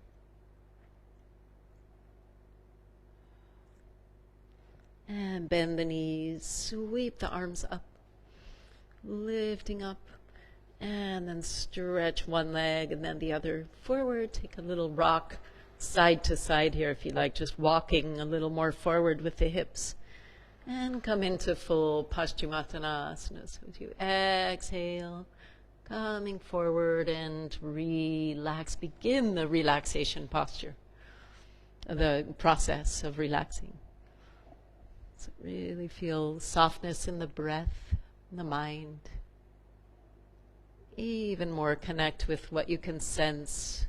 A: And bend the knees. Sweep the arms up. Lifting up. And then stretch one leg and then the other forward. Take a little rock side to side here if you like, just walking a little more forward with the hips. And come into full Paschimottanasana. So as you exhale, coming forward and relax. Begin the relaxation posture, the process of relaxing. So really feel softness in the breath, in the mind. Even more connect with what you can sense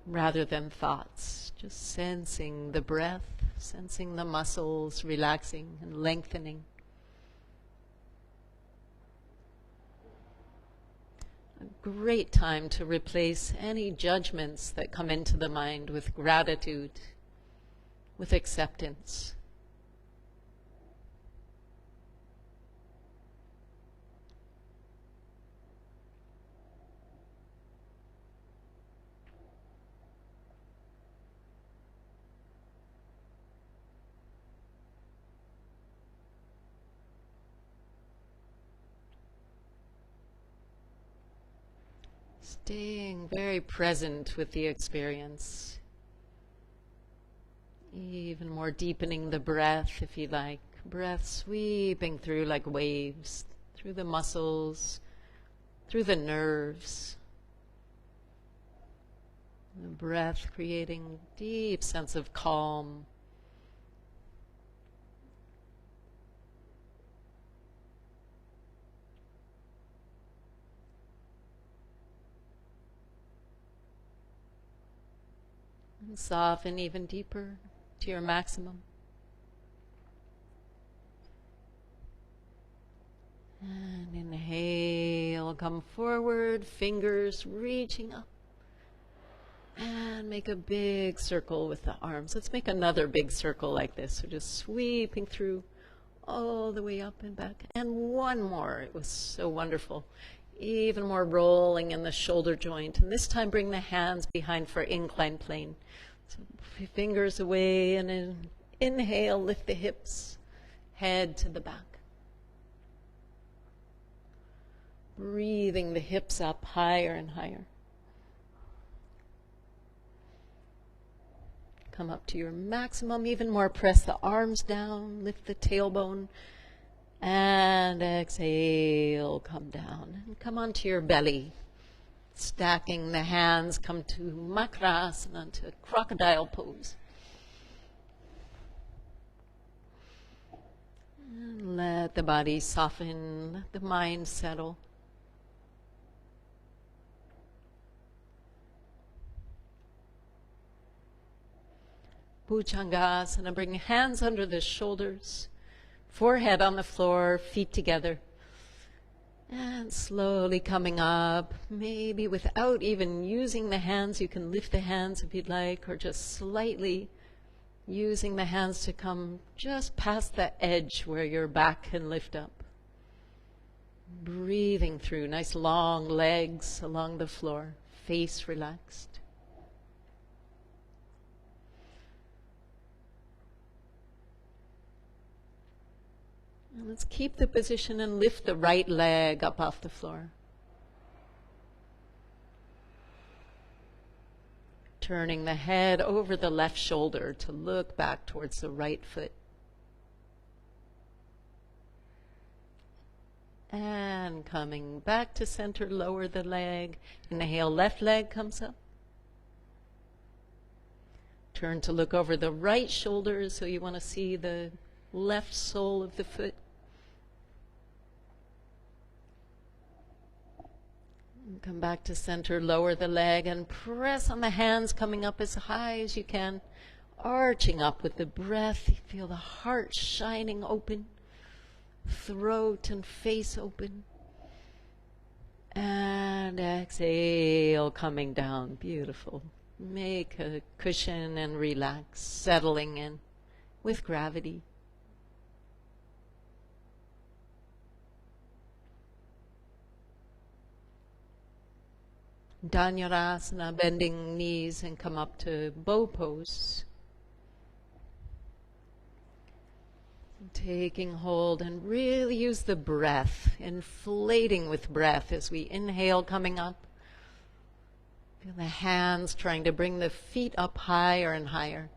A: rather than thoughts. Just sensing the breath, sensing the muscles relaxing and lengthening. A great time to replace any judgments that come into the mind with gratitude, with acceptance. Staying very present with the experience. Even more deepening the breath, if you like. Breath sweeping through like waves, through the muscles, through the nerves. The breath creating deep sense of calm. And soften even deeper to your maximum. And inhale, come forward, fingers reaching up. And make a big circle with the arms. Let's make another big circle like this. So just sweeping through all the way up and back. And one more. It was so wonderful. Even more rolling in the shoulder joint. And this time bring the hands behind for inclined plane. So fingers away and then inhale, lift the hips, head to the back. Breathing the hips up higher and higher. Come up to your maximum, even more. Press the arms down, lift the tailbone, and exhale, come down. And come onto your belly. Stacking the hands, come to Makrasana, to crocodile pose. And let the body soften, let the mind settle. Bhujangasana, bring hands under the shoulders, forehead on the floor, feet together. And slowly coming up, maybe without even using the hands, you can lift the hands if you'd like, or just slightly using the hands to come just past the edge where your back can lift up. Breathing through, nice long legs along the floor, face relaxed. And let's keep the position and lift the right leg up off the floor. Turning the head over the left shoulder to look back towards the right foot. And coming back to center, lower the leg. Inhale, left leg comes up. Turn to look over the right shoulder, so you want to see the left sole of the foot. And come back to center, lower the leg, and press on the hands, coming up as high as you can, arching up with the breath. You feel the heart shining open, throat and face open. And exhale, coming down. Beautiful. Make a cushion and relax, settling in with gravity. Dhanurasana, bending knees and come up to bow pose. Taking hold and really use the breath, inflating with breath as we inhale, coming up. Feel the hands trying to bring the feet up higher and higher.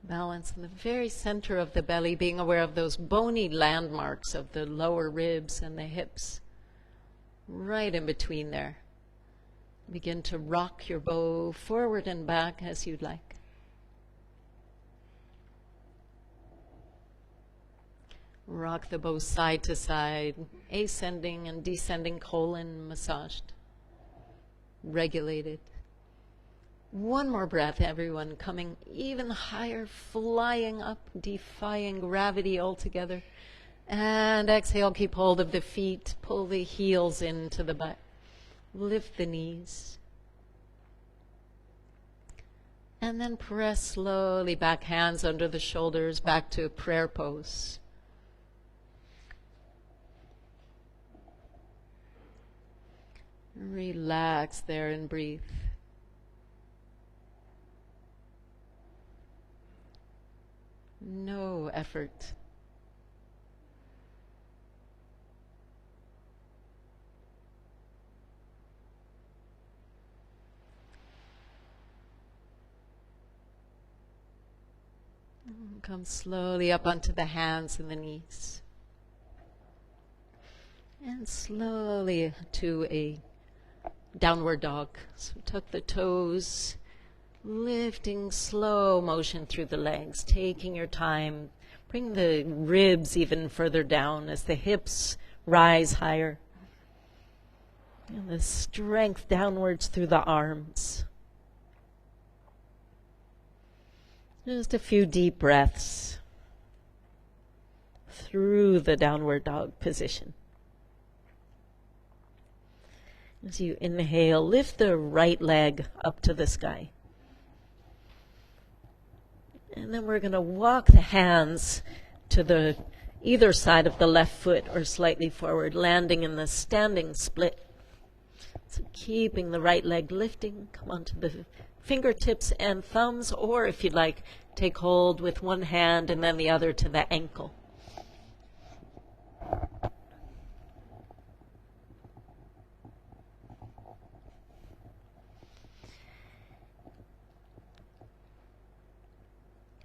A: Balance in the very center of the belly, being aware of those bony landmarks of the lower ribs and the hips. Right in between there. Begin to rock your bow forward and back as you'd like. Rock the bow side to side, ascending and descending colon massaged, regulated. One more breath, everyone, coming even higher, flying up, defying gravity altogether. And exhale, keep hold of the feet, pull the heels into the butt. Lift the knees. And then press slowly back, hands under the shoulders, back to prayer pose. Relax there and breathe. No effort. Come slowly up onto the hands and the knees. And slowly to a downward dog. So tuck the toes, lifting slow motion through the legs, taking your time. Bring the ribs even further down as the hips rise higher. And the strength downwards through the arms. Just a few deep breaths through the downward dog position. As you inhale, lift the right leg up to the sky. And then we're going to walk the hands to the either side of the left foot or slightly forward, landing in the standing split. So keeping the right leg lifting, come onto the fingertips and thumbs, or if you'd like, take hold with one hand and then the other to the ankle.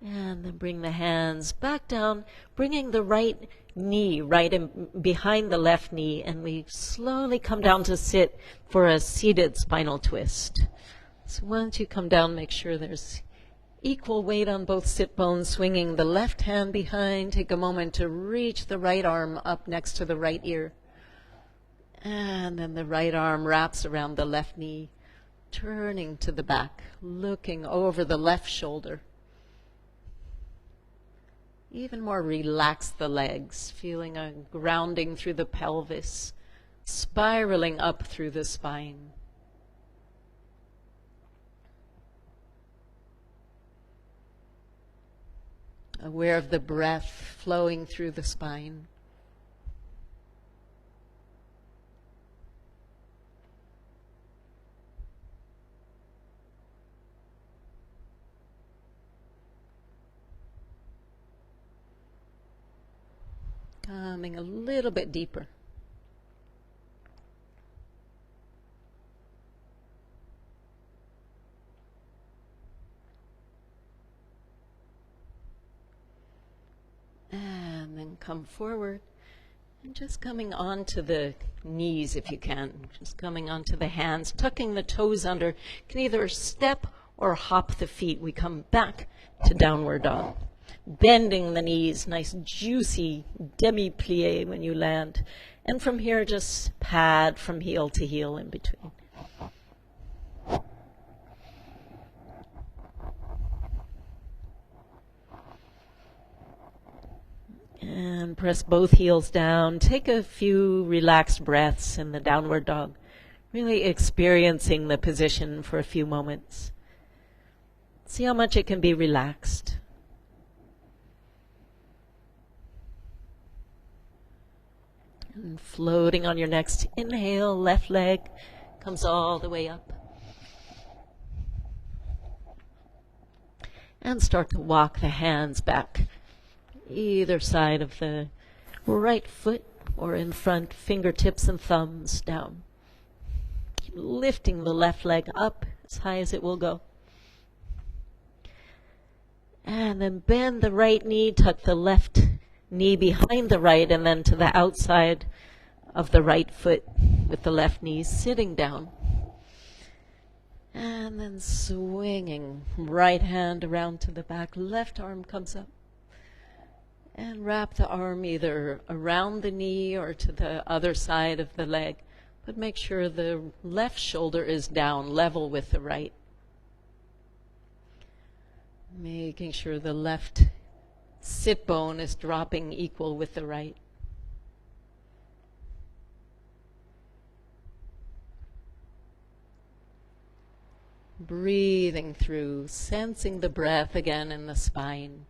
A: And then bring the hands back down, bringing the right knee right in behind the left knee, and we slowly come down to sit for a seated spinal twist. So once you come down, make sure there's equal weight on both sit bones, swinging the left hand behind. Take a moment to reach the right arm up next to the right ear. And then the right arm wraps around the left knee, turning to the back, looking over the left shoulder. Even more, relax the legs, feeling a grounding through the pelvis, spiraling up through the spine. Aware of the breath flowing through the spine. Coming a little bit deeper. And then come forward. And just coming onto the knees if you can. Just coming onto the hands, tucking the toes under. You can either step or hop the feet. We come back to downward dog. Bending the knees, nice juicy demi-plie when you land. And from here, just pad from heel to heel in between. And press both heels down. Take a few relaxed breaths in the downward dog. Really experiencing the position for a few moments. See how much it can be relaxed. And floating on your next inhale, left leg comes all the way up. And start to walk the hands back, either side of the right foot or in front, fingertips and thumbs down. Keep lifting the left leg up as high as it will go. And then bend the right knee, tuck the left knee behind the right, and then to the outside of the right foot with the left knee sitting down. And then swinging right hand around to the back, left arm comes up. And wrap the arm either around the knee or to the other side of the leg, but make sure the left shoulder is down, level with the right. Making sure the left sit bone is dropping equal with the right. Breathing through, sensing the breath again in the spine.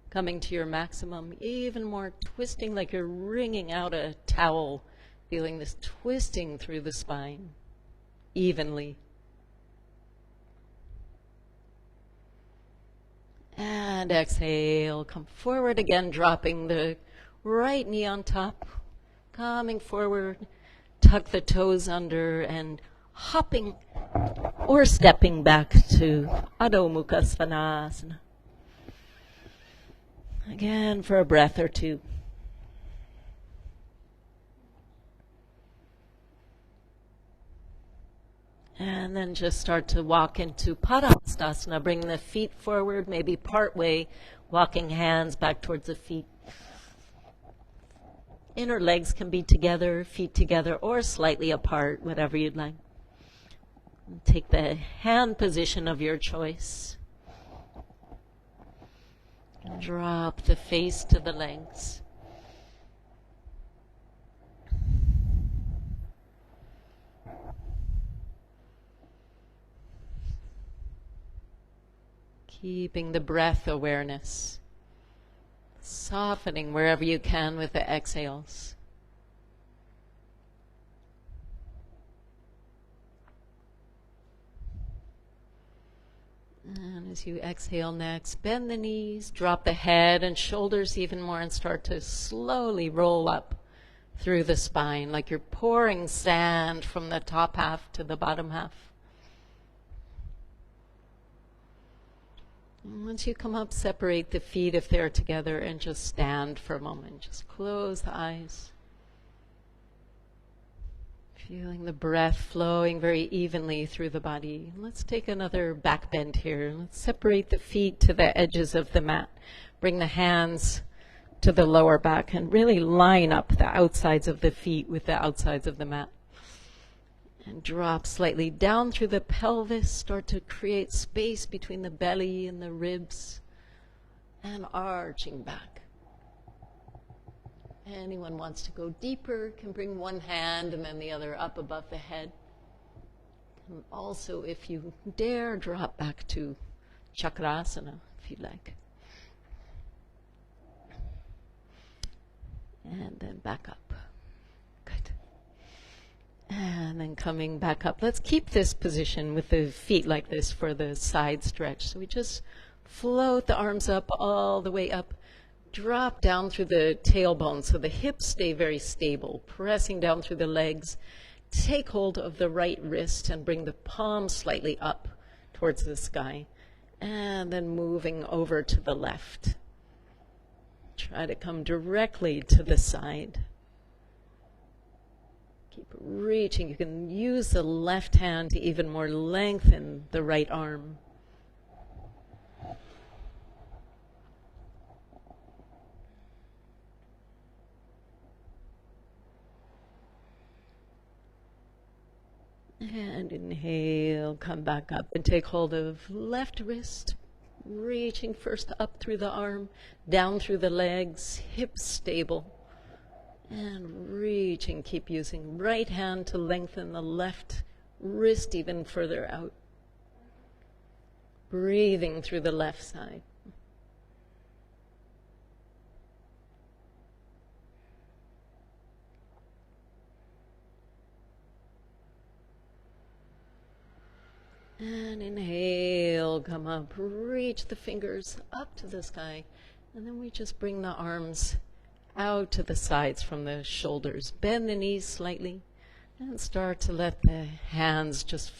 A: Coming to your maximum, even more twisting like you're wringing out a towel, feeling this twisting through the spine evenly. And exhale, come forward again, dropping the right knee on top, coming forward, tuck the toes under and hopping or stepping back to Adho Mukha Svanasana. Again for a breath or two. And then just start to walk into Padahastasana. Bring the feet forward, maybe part way, walking hands back towards the feet. Inner legs can be together, feet together, or slightly apart, whatever you'd like. And take the hand position of your choice. And drop the face to the legs. Keeping the breath awareness. Softening wherever you can with the exhales. And as you exhale next, bend the knees, drop the head and shoulders even more, and start to slowly roll up through the spine like you're pouring sand from the top half to the bottom half. And once you come up, separate the feet if they're together and just stand for a moment. Just close the eyes. Feeling the breath flowing very evenly through the body. Let's take another back bend here. Let's separate the feet to the edges of the mat. Bring the hands to the lower back and really line up the outsides of the feet with the outsides of the mat. And drop slightly down through the pelvis. Start to create space between the belly and the ribs. And arching back. Anyone wants to go deeper can bring one hand and then the other up above the head. And also, if you dare, drop back to Chakrasana if you like. And then back up. Good. And then coming back up. Let's keep this position with the feet like this for the side stretch. So we just float the arms up all the way up. Drop down through the tailbone so the hips stay very stable, pressing down through the legs. Take hold of the right wrist and bring the palm slightly up towards the sky. And then moving over to the left. Try to come directly to the side. Keep reaching. You can use the left hand to even more lengthen the right arm. And inhale, come back up and take hold of left wrist, reaching first up through the arm, down through the legs, hips stable. And reaching, keep using right hand to lengthen the left wrist even further out. Breathing through the left side. And inhale, come up, reach the fingers up to the sky. And then we just bring the arms out to the sides from the shoulders. Bend the knees slightly and start to let the hands just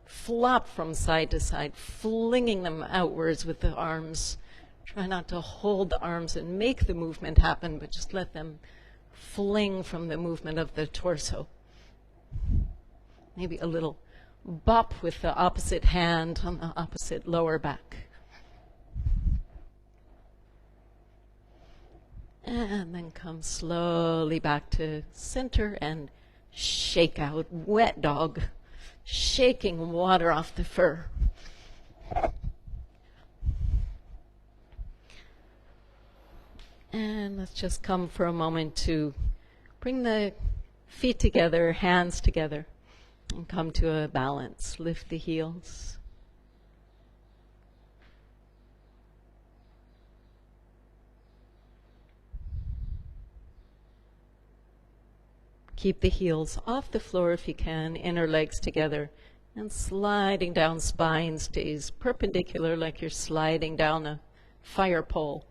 A: flop from side to side, flinging them outwards with the arms. Try not to hold the arms and make the movement happen, but just let them fling from the movement of the torso. Maybe a little bop with the opposite hand on the opposite lower back. And then come slowly back to center and shake out, wet dog, shaking water off the fur. And let's just come for a moment to bring the feet together, hands together, and come to a balance. Lift the heels. Keep the heels off the floor if you can, inner legs together, and sliding down, spine stays perpendicular like you're sliding down a fire pole.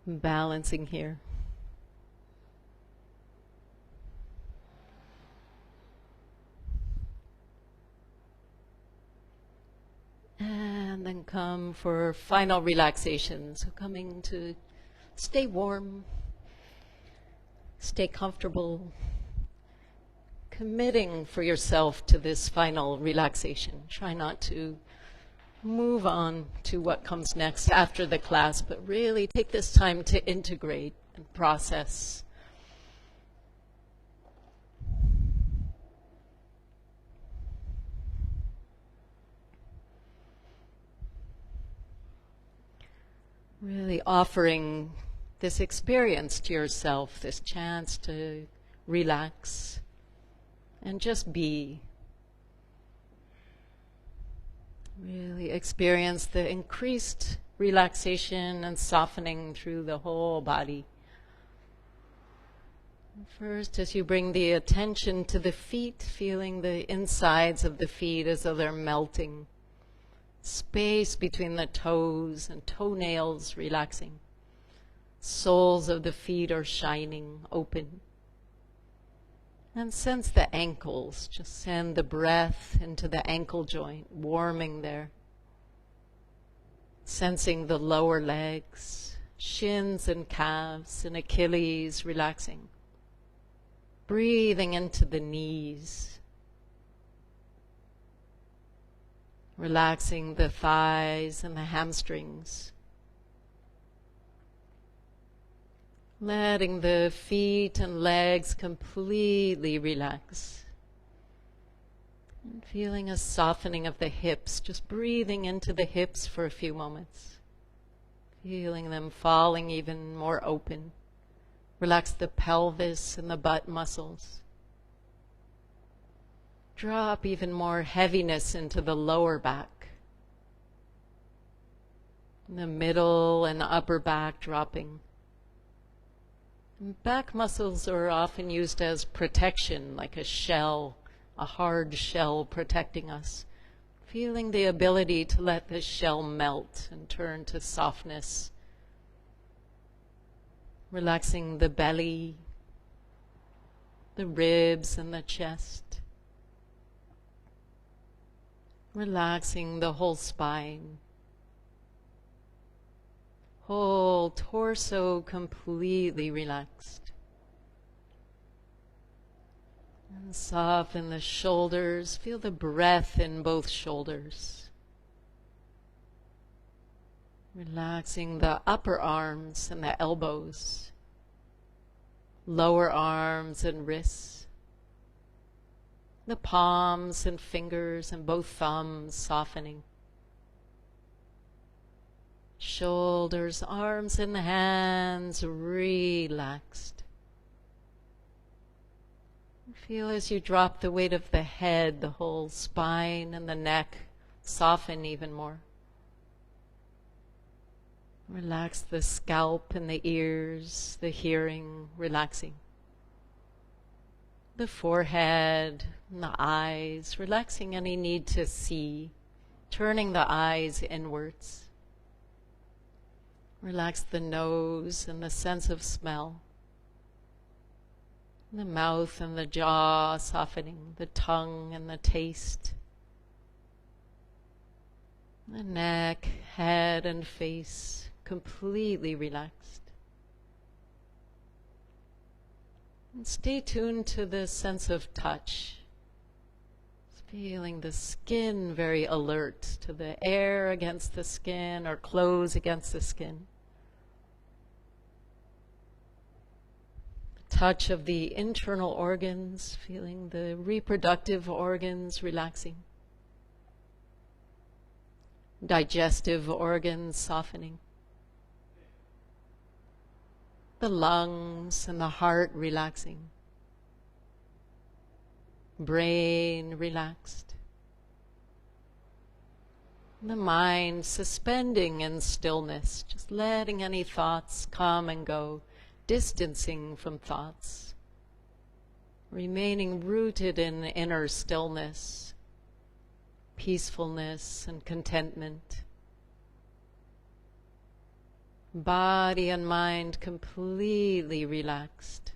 A: Balancing here. And then come for final relaxation. So coming to stay warm, stay comfortable, committing for yourself to this final relaxation. Try not to move on to what comes next after the class, but really take this time to integrate and process. Really offering this experience to yourself, this chance to relax and just be. Really experience the increased relaxation and softening through the whole body. First, as you bring the attention to the feet, feeling the insides of the feet as though they're melting. Space between the toes and toenails relaxing. Soles of the feet are shining, open. And sense the ankles. Just send the breath into the ankle joint, warming there. Sensing the lower legs, shins and calves and Achilles relaxing. Breathing into the knees. Relaxing the thighs and the hamstrings. Letting the feet and legs completely relax. And feeling a softening of the hips, just breathing into the hips for a few moments. Feeling them falling even more open. Relax the pelvis and the butt muscles. Drop even more heaviness into the lower back. The middle and upper back dropping. And back muscles are often used as protection, like a shell, a hard shell protecting us. Feeling the ability to let the shell melt and turn to softness. Relaxing the belly, the ribs and the chest. Relaxing the whole spine. Whole torso completely relaxed. And soften the shoulders. Feel the breath in both shoulders. Relaxing the upper arms and the elbows. lower arms and wrists, the palms and fingers and both thumbs softening, shoulders, arms and hands relaxed. Feel as you drop the weight of the head, the whole spine and the neck soften even more. Relax the scalp and the ears, the hearing relaxing. The forehead and the eyes, relaxing any need to see, turning the eyes inwards. Relax the nose and the sense of smell. The mouth and the jaw softening, the tongue and the taste. The neck, head and face completely relaxed. And stay tuned to the sense of touch. Feeling the skin very alert to the air against the skin or clothes against the skin. The touch of the internal organs, feeling the reproductive organs relaxing. Digestive organs softening. The lungs and the heart relaxing. Brain relaxed. The mind suspending in stillness, just letting any thoughts come and go, distancing from thoughts, remaining rooted in inner stillness, peacefulness and contentment. Body and mind completely relaxed.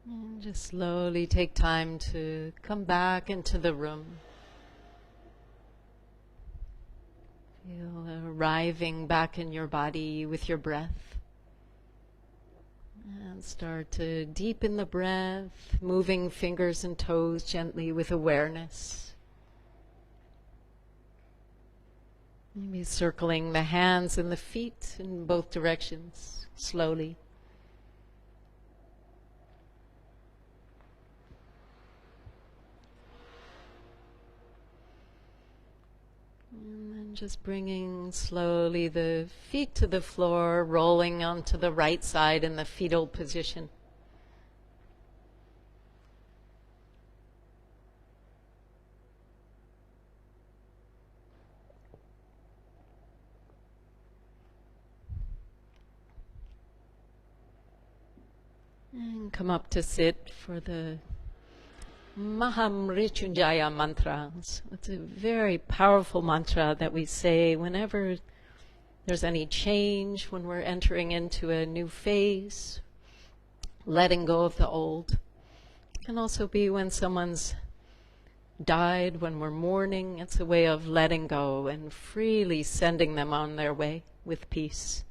A: And just slowly take time to come back into the room. Feel arriving back in your body with your breath. And start to deepen the breath, moving fingers and toes gently with awareness. Maybe circling the hands and the feet in both directions, slowly. Just bringing slowly the feet to the floor, rolling onto the right side in the fetal position. And come up to sit for the Mahamrityunjaya mantra. It's a very powerful mantra that we say whenever there's any change, when we're entering into a new phase, letting go of the old. It can also be when someone's died, when we're mourning. It's a way of letting go and freely sending them on their way with peace.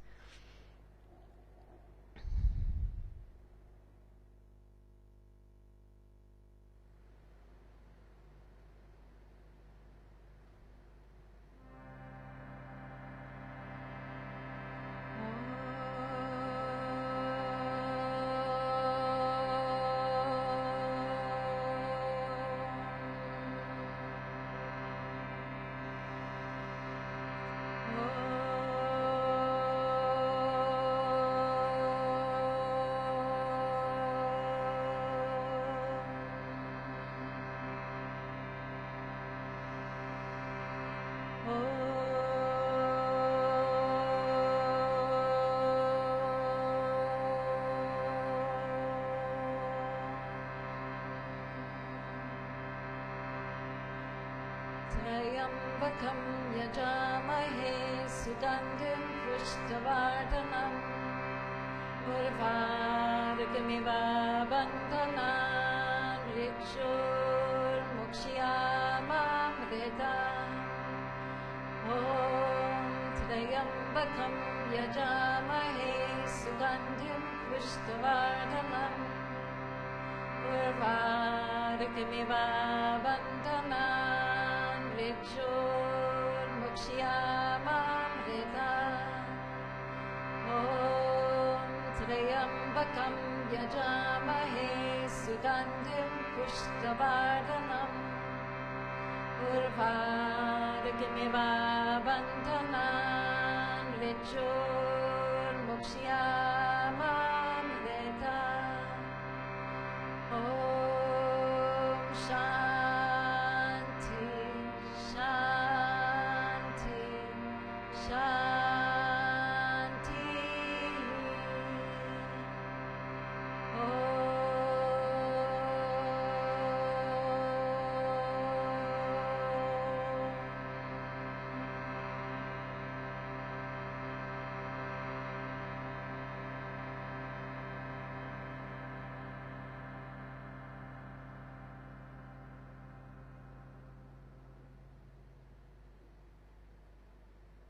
A: Trayambakam yajamahe sugandhim pushtavardanam urvargamiva bandhanan rikshur mukshiyamamritam Om Trayambakam yajamahe sugandhim pushtavardanam urvargamiva bandhanan Rikshur mukshiyamamrita Om Trayambakam yajamahe sugandhim pushtavardanam urvargamiva bandhanan rikshur mukshiyamamrita Om Shanti Shanti Shanti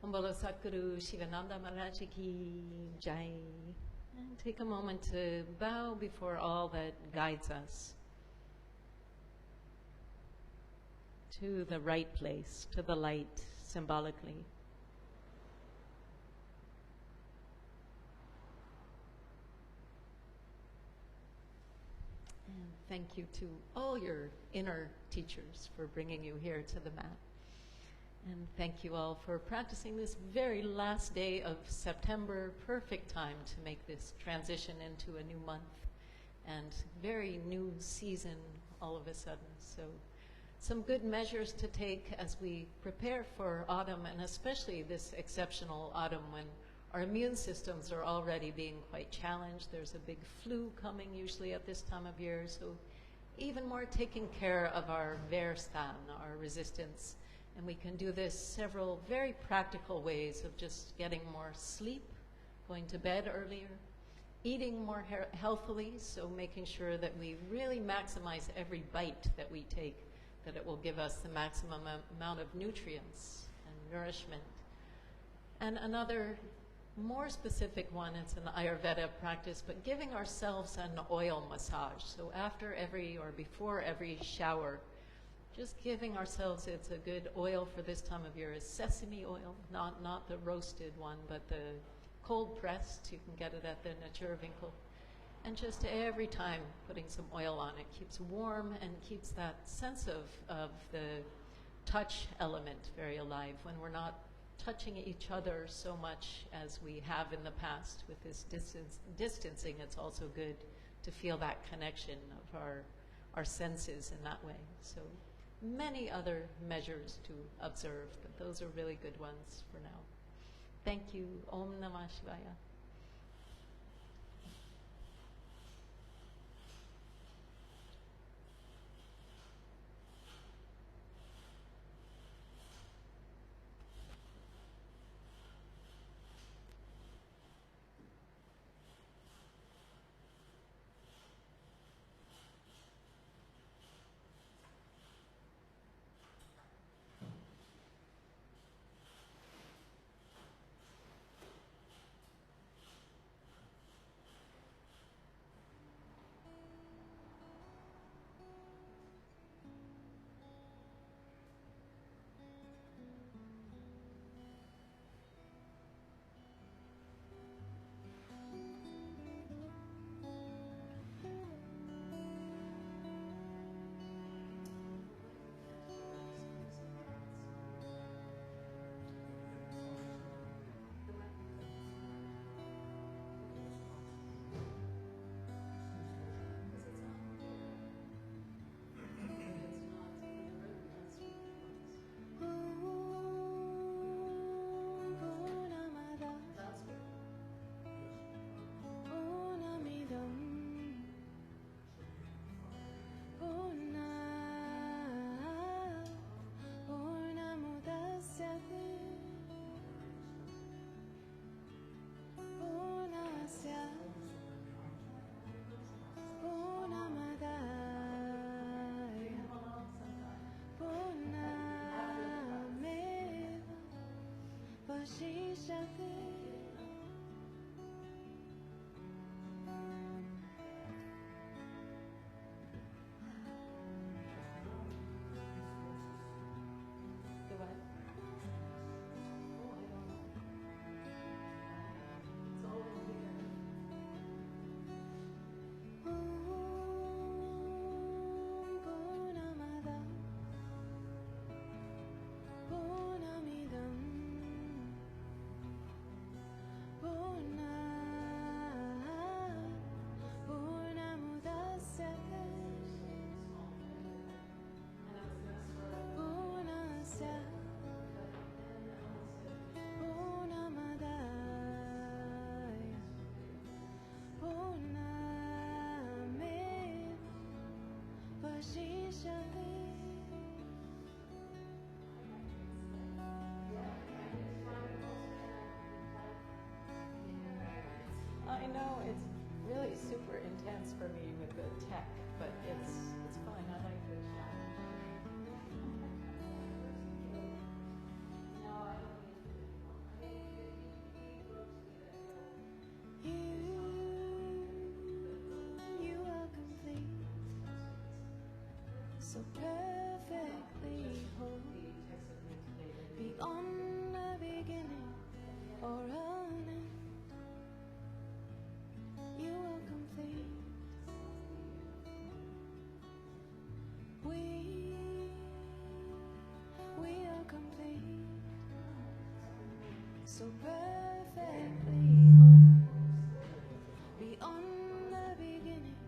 A: Bolo Satguru Sivananda Maharaj Ki Jai. And take a moment to bow before all that guides us to the right place, to the light, symbolically. And thank you to all your inner teachers for bringing you here to the mat. And thank you all for practicing this very last day of September. Perfect time to make this transition into a new month and very new season all of a sudden. So some good measures to take as we prepare for autumn, and especially this exceptional autumn when our immune systems are already being quite challenged. There's a big flu coming usually at this time of year. So even more taking care of our weerstaan, our resistance. And we can do this several very practical ways of just getting more sleep, going to bed earlier, eating more healthily, so making sure that we really maximize every bite that we take, that it will give us the maximum amount of nutrients and nourishment. And another more specific one, it's an Ayurveda practice, but giving ourselves an oil massage. So after every or before every shower, just giving ourselves, it's a good oil for this time of year is sesame oil, not the roasted one, but the cold pressed. You can get it at the Naturwinkel. And just every time putting some oil on it keeps warm and keeps that sense of the touch element very alive. When we're not touching each other so much as we have in the past with this distancing. It's also good to feel that connection of our senses in that way. So many other measures to observe, but those are really good ones for now. Thank you. Om Namah Shivaya. I know it's really super intense for me with the tech, but it's fine. I like the challenge. No, I don't need to.
B: You are complete, so perfectly whole, beyond the beginning or an end. You are complete. We are complete, so perfectly whole, beyond the beginning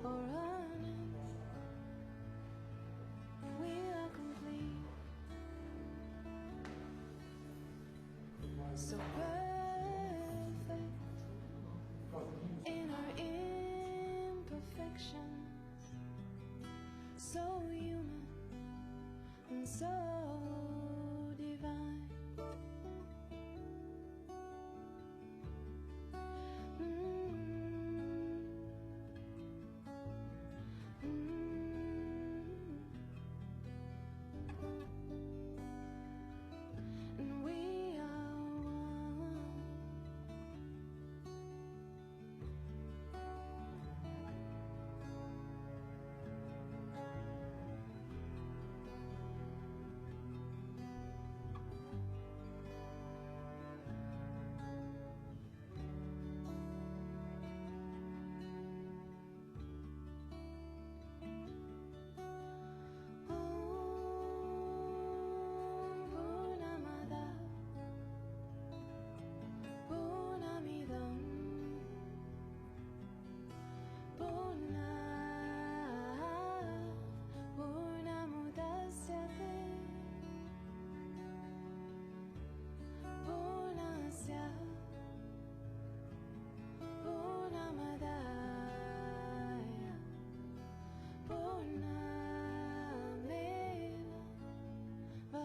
B: or an end. We are complete, so perfect in our imperfections, so human and so divine. And we are one.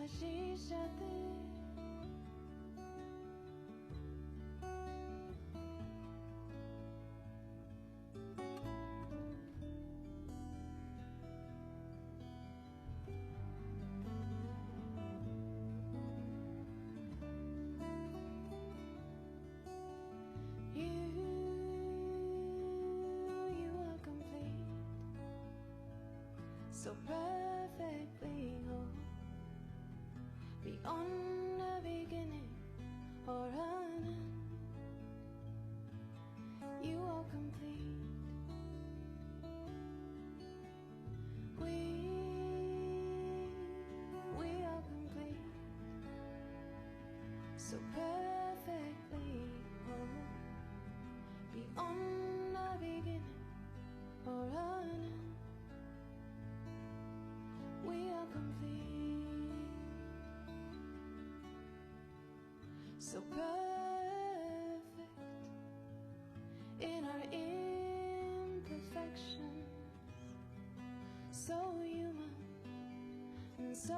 B: आशीष जाते You are complete, so perfectly whole, beyond a beginning or an end. You are complete. We are complete, so perfectly whole, beyond a beginning or an end. We are complete, so perfect in our imperfections, so human and so